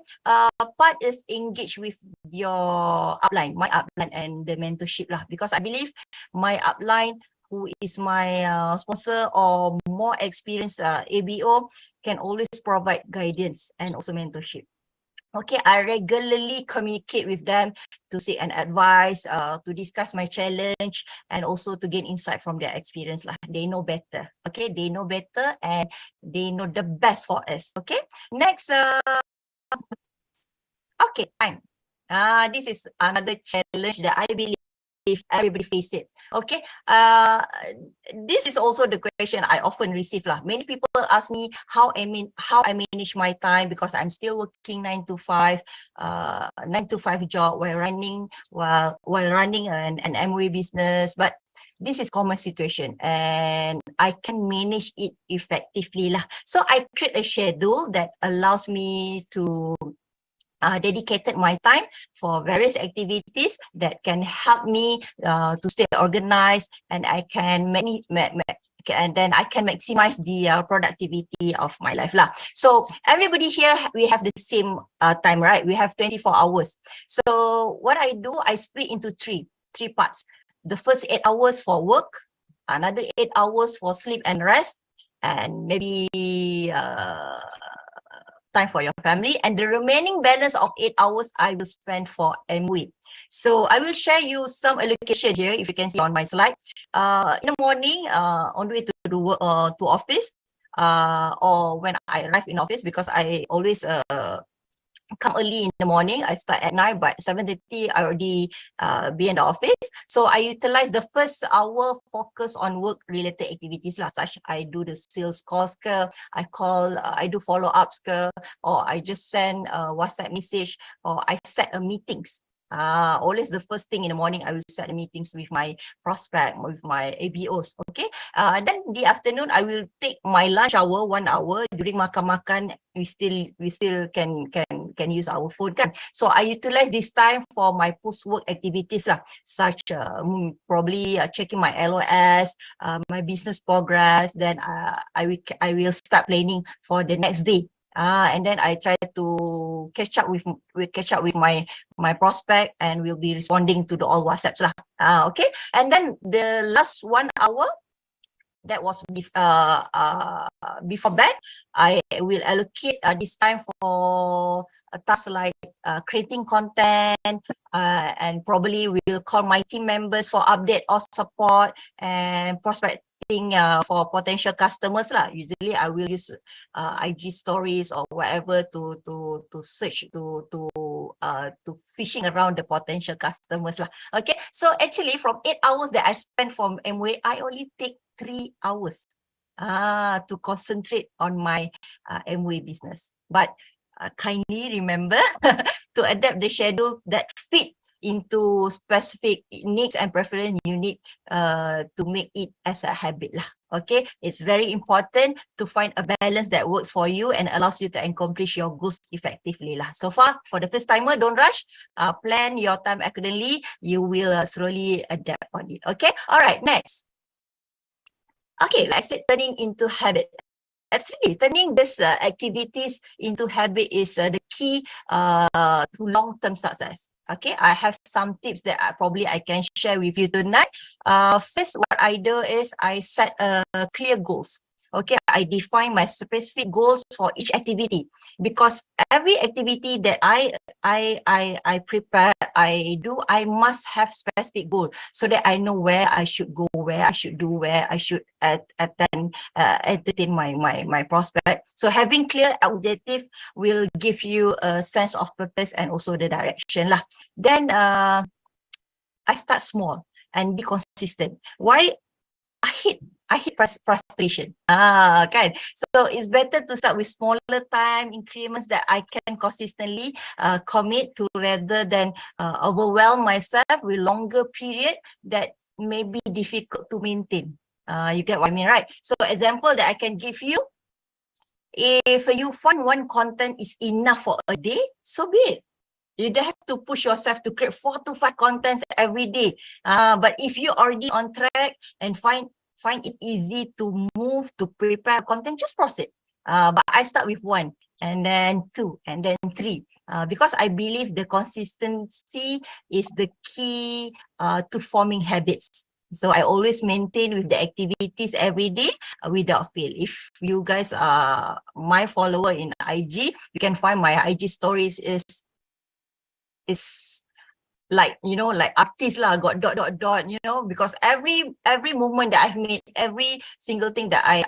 part is engage with your upline, my upline, and the mentorship lah. Because I believe my upline, who is my sponsor or more experienced ABO, can always provide guidance and also mentorship. Okay, I regularly communicate with them to seek an advice, to discuss my challenge, and also to gain insight from their experience lah. They know better. Okay, they know better and they know the best for us. Okay, next. Okay, time. This is another challenge that I believe everybody face it. Okay, this is also the question I often receive lah. Many people ask me how I manage my time, because I'm still working 9 to 5 job while running an Amway business. But This is common situation and I can manage it effectively lah. So I create a schedule that allows me to dedicated my time for various activities that can help me to stay organized, and I can and then I can maximize the productivity of my life lah. So everybody here, we have the same time, right? We have 24 hours. So what I do, I split into three parts. The first 8 hours for work, another 8 hours for sleep and rest, and maybe time for your family, and the remaining balance of 8 hours I will spend for MWE. So I will share you some allocation here, if you can see on my slide. In the morning, on the way to the work, to office, or when I arrive in office, because I always come early in the morning. I start at 9, but 7:30 I already be in the office. So I utilize the first hour focus on work related activities lah, such I do the sales calls ke, I call, I do follow ups ke, or I just send a WhatsApp message, or I set a meetings. Always the first thing in the morning, I will set the meetings with my prospect, with my ABOs. Okay. Then the afternoon, I will take my lunch hour, 1 hour. During makan, we still can use our phone kan. So I utilize this time for my post work activities lah, such probably checking my LOS, my business progress. Then I will start planning for the next day. And then I try to catch up with my prospect, and we'll be responding to the all WhatsApps lah. Okay. And then the last 1 hour, that was before bed, I will allocate this time for a task like creating content, and probably will call my team members for update or support, and prospecting for potential customers lah. Usually I will use IG stories or whatever to search, to fishing around the potential customers lah. Okay, so actually from 8 hours that I spend from MWE, I only take 3 hours to concentrate on my MWE business. But kindly remember to adapt the schedule that fit into specific needs and preference you need to make it as a habit lah. Okay, it's very important to find a balance that works for you and allows you to accomplish your goals effectively lah. So far, for the first timer, don't rush. Plan your time accordingly. You will slowly adapt on it. Okay, all right, next. Okay, like I said, turning into habit. Absolutely, turning this activities into habit is the key to long-term success. Okay, I have some tips that I can share with you tonight. First, what I do is I set clear goals. Okay, I define my specific goals for each activity, because every activity that I prepare, I must have specific goal, so that I know where I should go, where I should do, where I should entertain my prospect. So having clear objective will give you a sense of purpose and also the direction lah. Then I start small and be consistent. Why? I hate frustration. Kan? So it's better to start with smaller time increments that I can consistently commit to, rather than overwhelm myself with longer period that may be difficult to maintain. You get what I mean, right? So example that I can give you, if you find one content is enough for a day, so be it. You don't have to push yourself to create 4 to 5 contents every day. But if you're already on track and find it easy to move, to prepare content, just proceed. But I start with 1, and then 2, and then 3. Because I believe the consistency is the key to forming habits. So I always maintain with the activities every day without fail. If you guys are my follower in IG, you can find my IG stories is like, you know, like artist lah, got dot, you know, because every moment that I've made, every single thing that I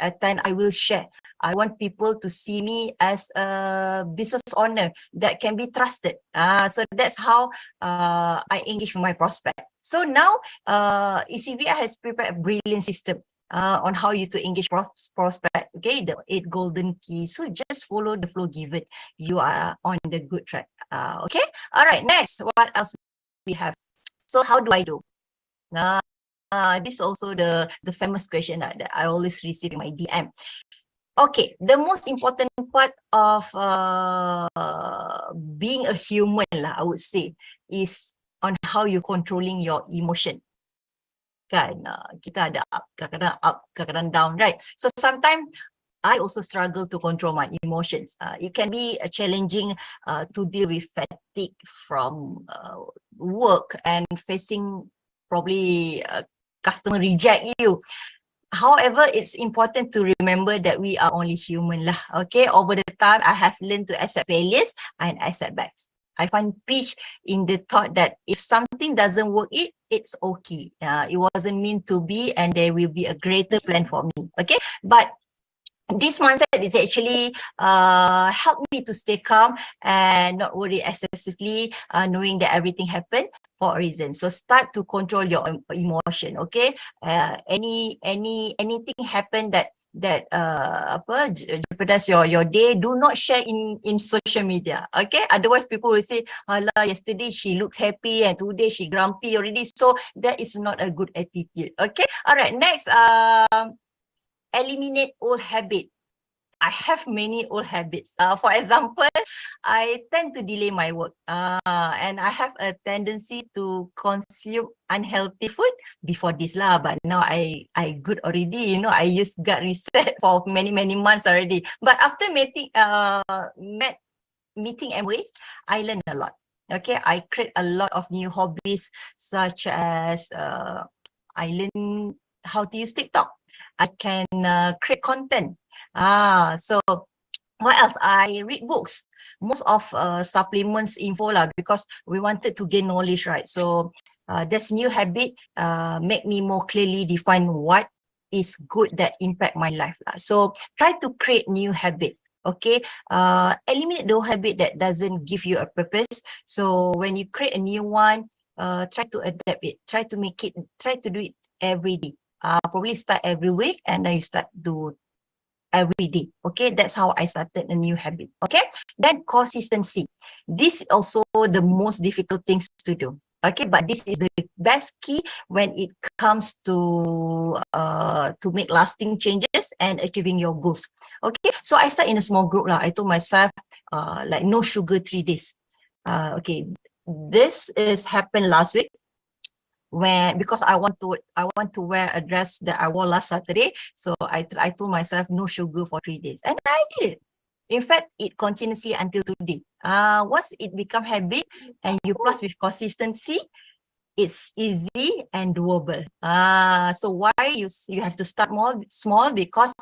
attend, I will share. I want people to see me as a business owner that can be trusted. So that's how I engage with my prospect. So now ECVI has prepared a brilliant system on how you to engage prospect. Okay, the 8 golden keys. So just follow the flow given. You are on the good track. Okay, all right. Next, what else we have. So how do I do? This is also the famous question that I always receive in my DM. Okay, the most important part of being a human lah, I would say, is on how you controlling your emotion. Kan, kita ada up, kadang-kadang down, right? So sometimes I also struggle to control my emotions. It can be challenging to deal with fatigue from work and facing probably customer reject you. However, it's important to remember that we are only human lah. Okay, over the time, I have learned to accept failures and accept backs. I find peace in the thought that if something doesn't work, it's okay. It wasn't meant to be, and there will be a greater plan for me. Okay, but this mindset is actually helped me to stay calm and not worry excessively, knowing that everything happened for a reason. So start to control your emotion. Okay, anything happen that jeopardize your day, do not share in social media. Okay, otherwise people will say, "Alah, yesterday she looks happy and today she grumpy already." So that is not a good attitude. Okay, all right. Next, eliminate old habit. I have many old habits. For example, I tend to delay my work, and I have a tendency to consume unhealthy food before this lah. But now I good already. You know, I use gut reset for many months already. But after meeting MWAs, I learned a lot. Okay, I create a lot of new hobbies, such as I learn how to use TikTok. I can create content. So what else? I read books. Most of supplements info lah, because we wanted to gain knowledge, right? So this new habit make me more clearly define what is good that impact my life lah. So try to create new habit. Okay, eliminate the habit that doesn't give you a purpose. So when you create a new one, try to adapt it. Try to do it every day. Probably start every week, and then you start to every day. Okay, that's how I started a new habit. Okay, then consistency. This is also the most difficult things to do. Okay, but this is the best key when it comes to make lasting changes and achieving your goals. Okay, so I start in a small group lah. I told myself like no sugar 3 days. Okay, this is happened last week, because I want to wear a dress that I wore last Saturday. So I told myself no sugar for 3 days, and I did it. In fact, it continuously until today. Once it become habit and you plus with consistency, it's easy and doable. So why you have to start small, because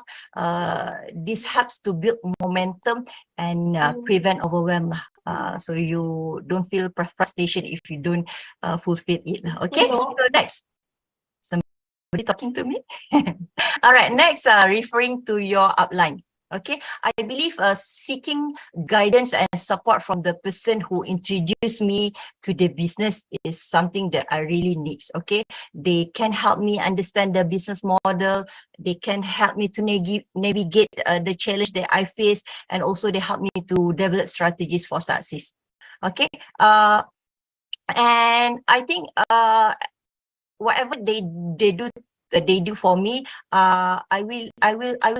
this helps to build momentum and prevent overwhelm. So you don't feel frustration if you don't fulfill it. Okay, so next, somebody talking to me. All right, next, referring to your upline. Okay, I believe seeking guidance and support from the person who introduced me to the business is something that I really need. Okay, they can help me understand the business model. They can help me to navigate the challenge that I face, and also they help me to develop strategies for success. Okay, and I think whatever they do for me, I will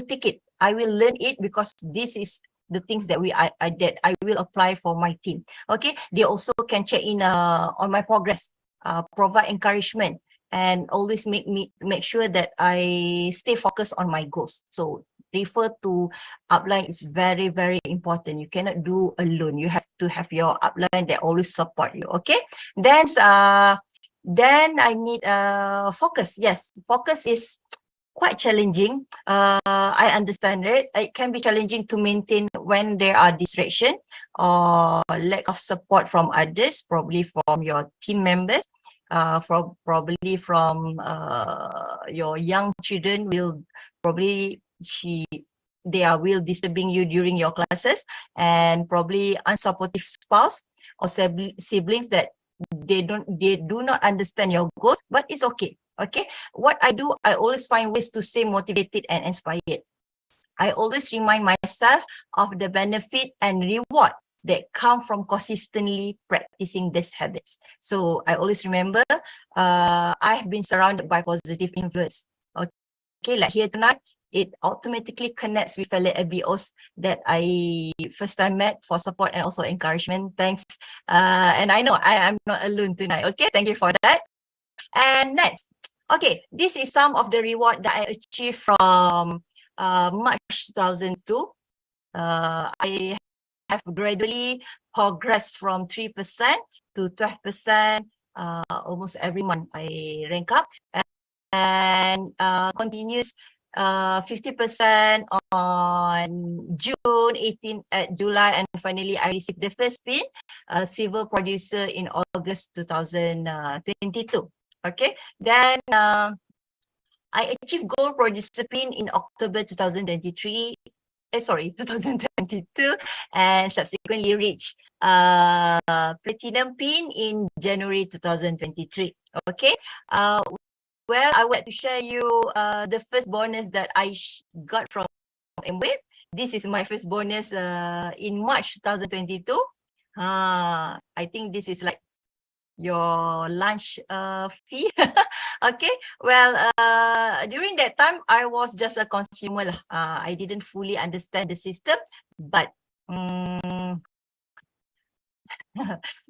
take it. I will learn it, because this is the things that I did. I will apply for my team. Okay, they also can check in on my progress, provide encouragement, and always make sure that I stay focused on my goals. So refer to upline is very important. You cannot do alone. You have to have your upline that always support you. Okay, then I need focus. Yes, focus is quite challenging. I understand it. It can be challenging to maintain when there are distraction or lack of support from others, probably from your team members, probably from your young children will probably will disturbing you during your classes, and probably unsupportive spouse or siblings that they do not understand your goals, but it's okay. Okay, what I do, I always find ways to stay motivated and inspired. I always remind myself of the benefit and reward that come from consistently practicing these habits. So I always remember I have been surrounded by positive influence. Okay, like here tonight, it automatically connects with fellow LBOs that I first time met for support and also encouragement. Thanks. And I know I'm not alone tonight. Okay, thank you for that. And next, okay, this is some of the reward that I achieved from March 2002. I have gradually progressed from 3% to 12%. Almost every month I rank up, and continues 50% on June, 18 at July, and finally I received the first pin, civil producer in August 2022. Okay, then I achieved gold producer pin in October 2023. 2022, and subsequently reached platinum pin in January 2023. Okay. Well, I would like to share you the first bonus that I got from Amway. This is my first bonus in March 2022. I think this is like your lunch fee. Okay, well, during that time I was just a consumer lah. I didn't fully understand the system, but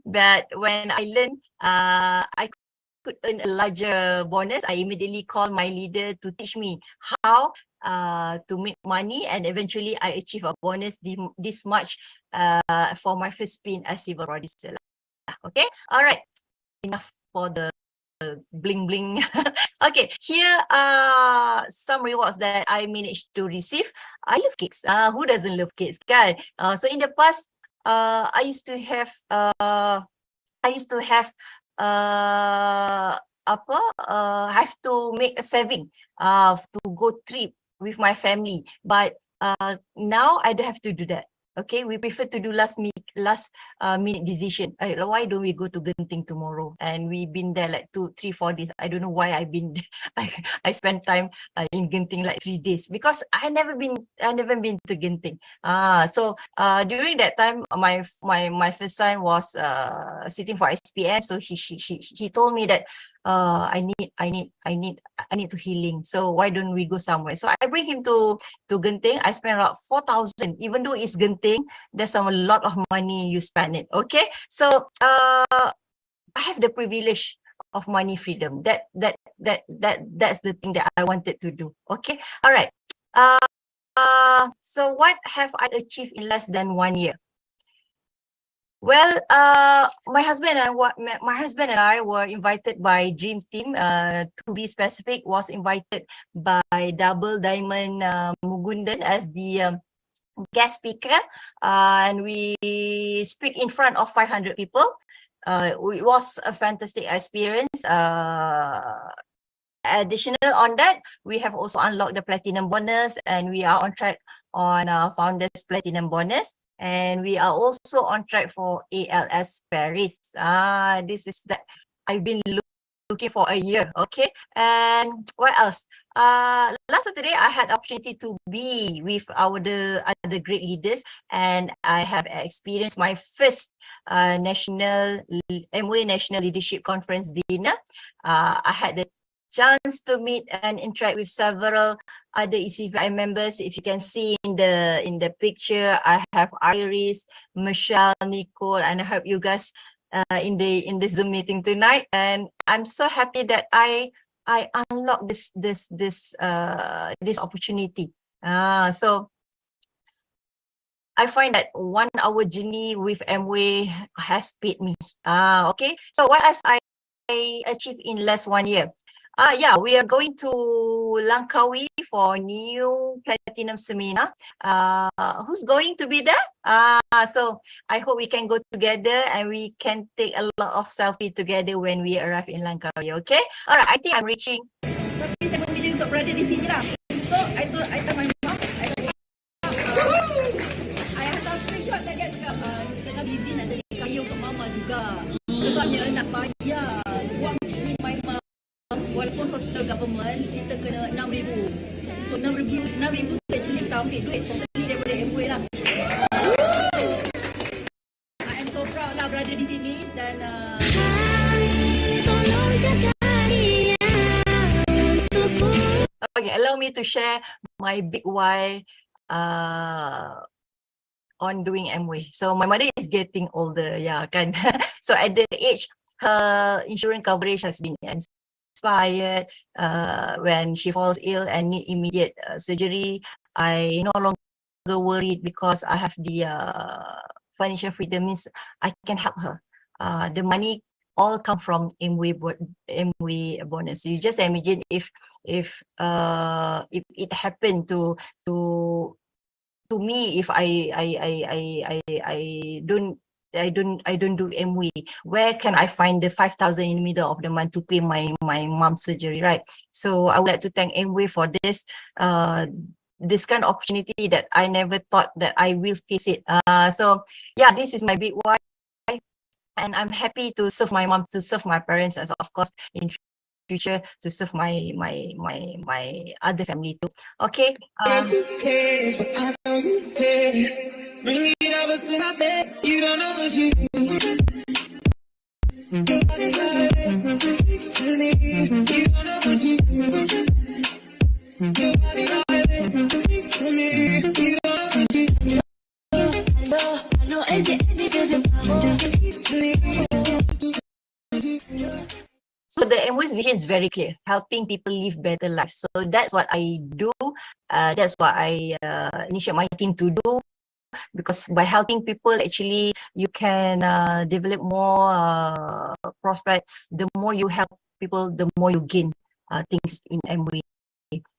but when I learned I could earn a larger bonus, I immediately called my leader to teach me how to make money, and eventually I achieved a bonus this March for my first pin as civil producer. Okay, all right, enough for the bling bling. Okay, here are some rewards that I managed to receive. I love cakes. Who doesn't love cakes, kan? So in the past, I used to have have to make a saving to go trip with my family, but now I don't have to do that. Okay, we prefer to do last minute decision. Why don't we go to Genting tomorrow? And we've been there like 2, 3, 4 days. I don't know why I've been I spent time in Genting like 3 days, because I never been to Genting. So during that time, my first son was sitting for SPM, so he told me that I need to healing. So why don't we go somewhere? So I bring him to Genting. I spent about 4,000. Even though it's Genting, there's a lot of money you spend it. Okay, so I have the privilege of money freedom. That's the thing that I wanted to do. Okay, all right. So what have I achieved in less than 1 year? Well, my husband and I were invited by Dream Team. To be specific, was invited by Double Diamond Mugundan as the guest speaker, and we speak in front of 500 people. It was a fantastic experience. Additional on that, we have also unlocked the platinum bonus, and we are on track on Founders Platinum bonus. And we are also on track for ALS Paris. This is that I've been looking for a year. Okay, and what else? Last Saturday I had opportunity to be with the other great leaders, and I have experienced my first national Amway National Leadership Conference dinner. I had the chance to meet and interact with several other ECVI members. If you can see in the picture, I have Iris, Michelle, Nicole, and I hope you guys in the Zoom meeting tonight. And I'm so happy that I unlocked this opportunity. So I find that 1 hour journey with Amway has paid me. Okay. So what else I achieved in less 1 year? Yeah, we are going to Langkawi for new platinum seminar. Who's going to be there? So I hope we can go together and we can take a lot of selfie together when we arrive in Langkawi. Okay. Alright, I think I'm reaching. Tapi saya memilih untuk berada di sini lah. So I told my mom, I hantar screenshot tadi cakap Bibi nak jadi kaya untuk mama juga. Sebabnya nak bayar wang ini my mom. Walaupun hospital government, kita kena 6,000. So 6,000 tu actually kita ambil duit totally daripada Amway lah. berada di sini dan okay, allow me to share my big why on doing Amway. So my mother is getting older, yeah, kan. So at the age, her insurance coverage has been expired. When she falls ill and need immediate surgery, I no longer worried because I have the financial freedom. Means I can help her. The money all come from Amway bonus. You just imagine if it happened to me, if I don't do Amway, where can I find the 5,000 in the middle of the month to pay my mom's surgery, right? So I would like to thank Amway for this this kind of opportunity that I never thought that I will face it. So yeah, this is my big why, and I'm happy to serve my mom, to serve my parents, and of course in future to serve my other family too. Okay. So the Amway's vision is very clear, helping people live better lives. So that's what I do. That's what I initiate my team to do, because by helping people, actually you can develop more prospects. The more you help people, the more you gain things in Amway.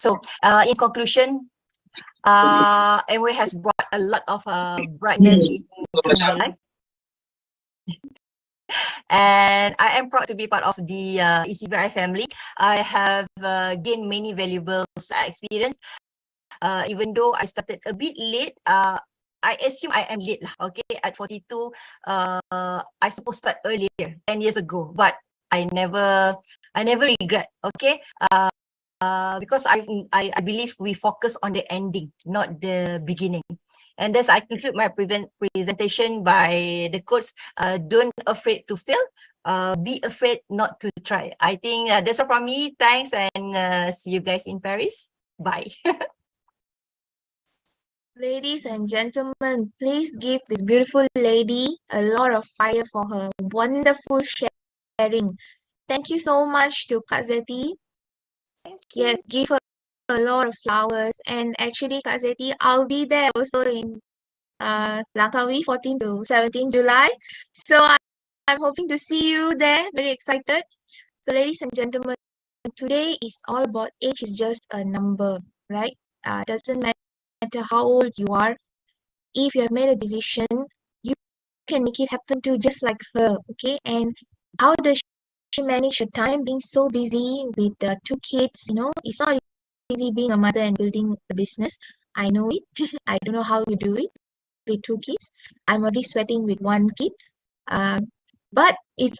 So in conclusion, Amway has brought a lot of brightness into my life. And I am proud to be part of the ECBI family. I have gained many valuable experience. Even though I started a bit late, I assume I am late lah. Okay, at 42, I supposed to start earlier, 10 years ago, but I never regret. Okay, because I believe we focus on the ending, not the beginning. And thus I conclude my presentation by the quotes, don't afraid to fail, be afraid not to try. I think that's all from me. Thanks, and see you guys in Paris. Bye. Ladies and gentlemen, please give this beautiful lady a lot of fire for her wonderful sharing. Thank you so much to Kak Zeti. Yes, give her a lot of flowers. And actually, Kak Zeti, I'll be there also in Langkawi, 14 to 17 July. So I'm hoping to see you there. Very excited. So ladies and gentlemen, today is all about age is just a number, right? Doesn't matter how old you are. If you have made a decision, you can make it happen too, just like her, okay? And how does she manage her time being so busy with 2 kids? You know, it's not easy being a mother and building a business. I know it. I don't know how you do it with 2 kids. I'm already sweating with 1 kid. But it's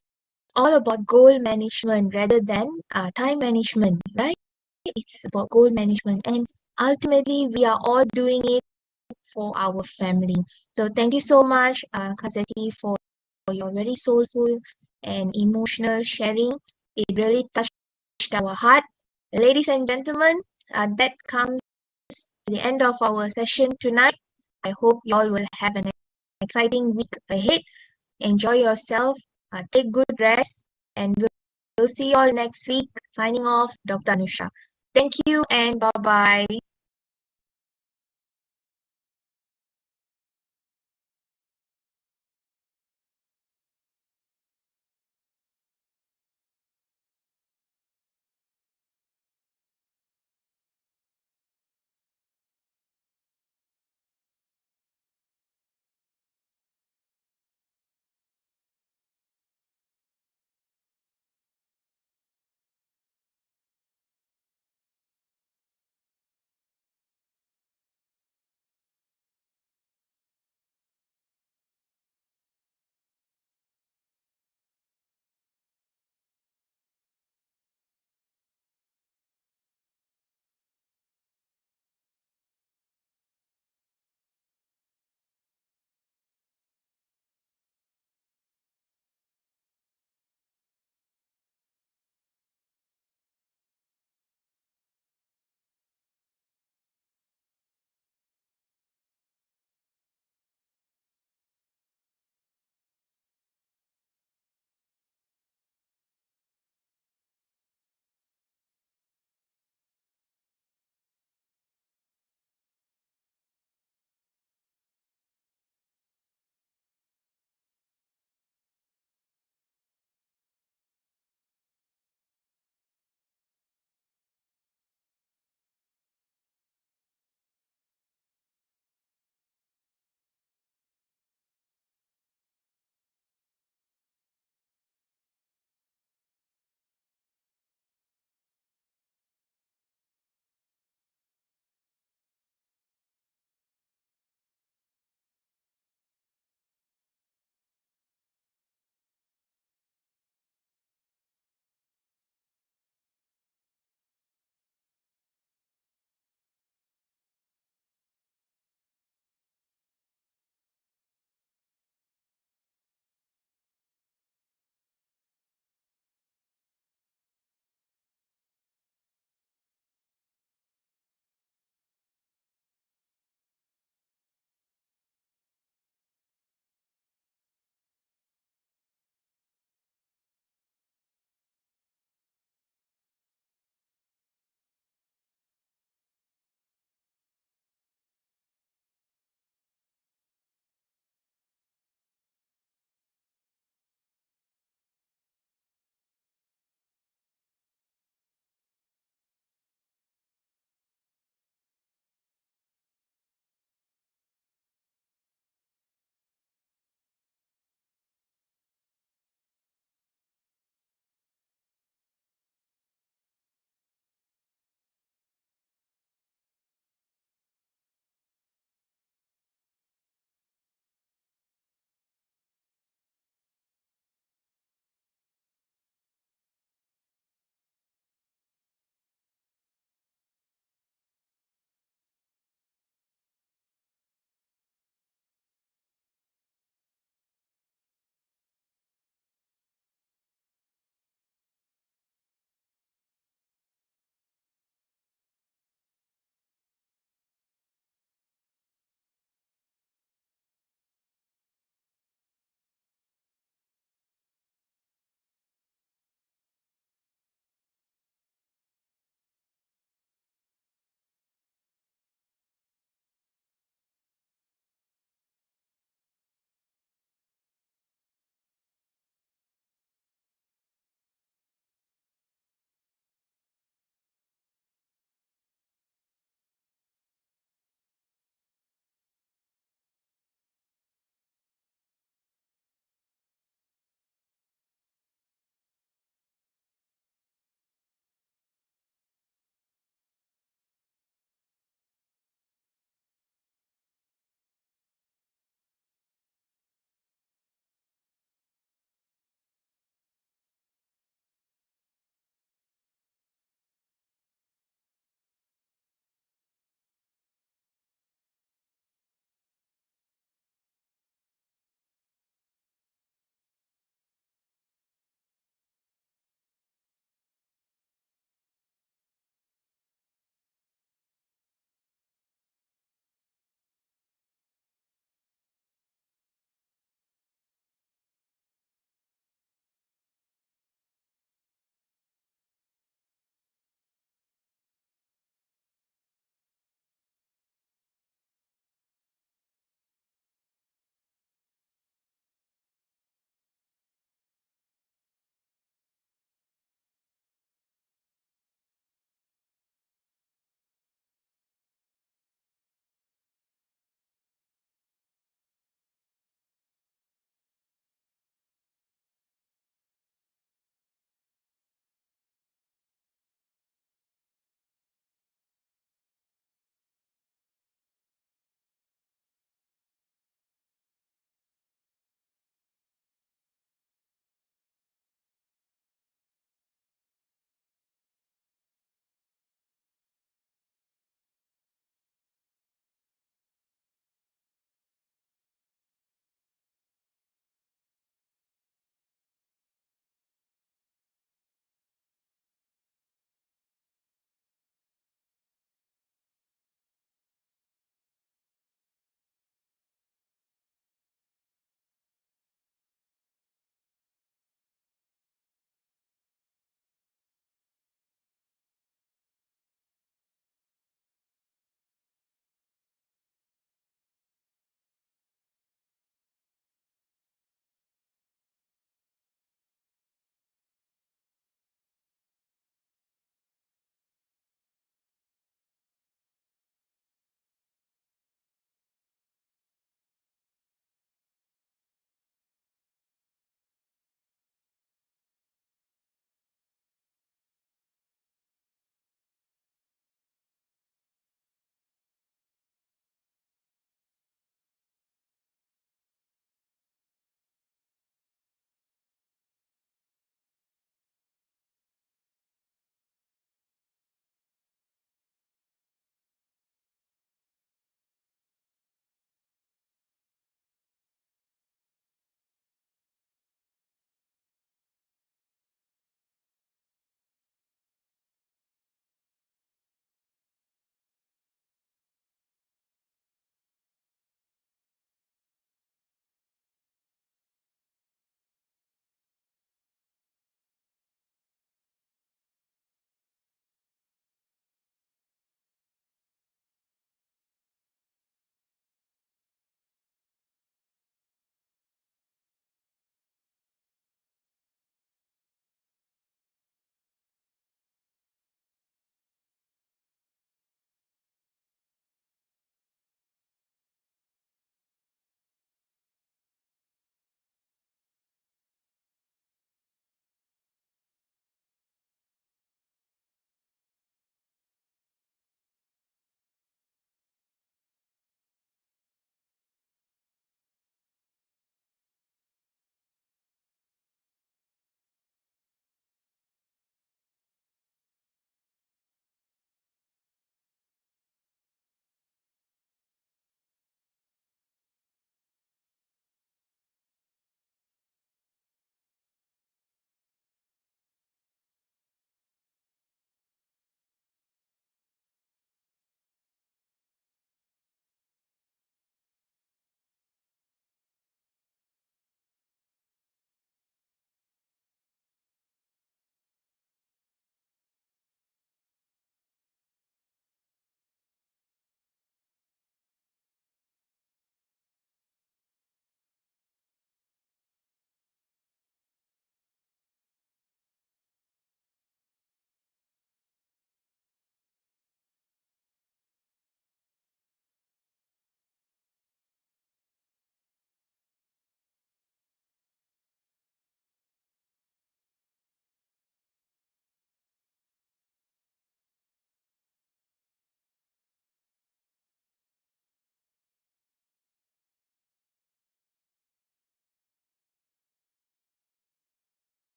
all about goal management rather than time management, right? It's about goal management, and ultimately we are all doing it for our family. So thank you so much, Kak Zeti, for your very soulful and emotional sharing. It really touched our heart. Ladies and gentlemen, that comes to the end of our session tonight. I hope you all will have an exciting week ahead. Enjoy yourself, take good rest, and we'll see you all next week. Signing off, Dr. Anusha. Thank you and bye-bye.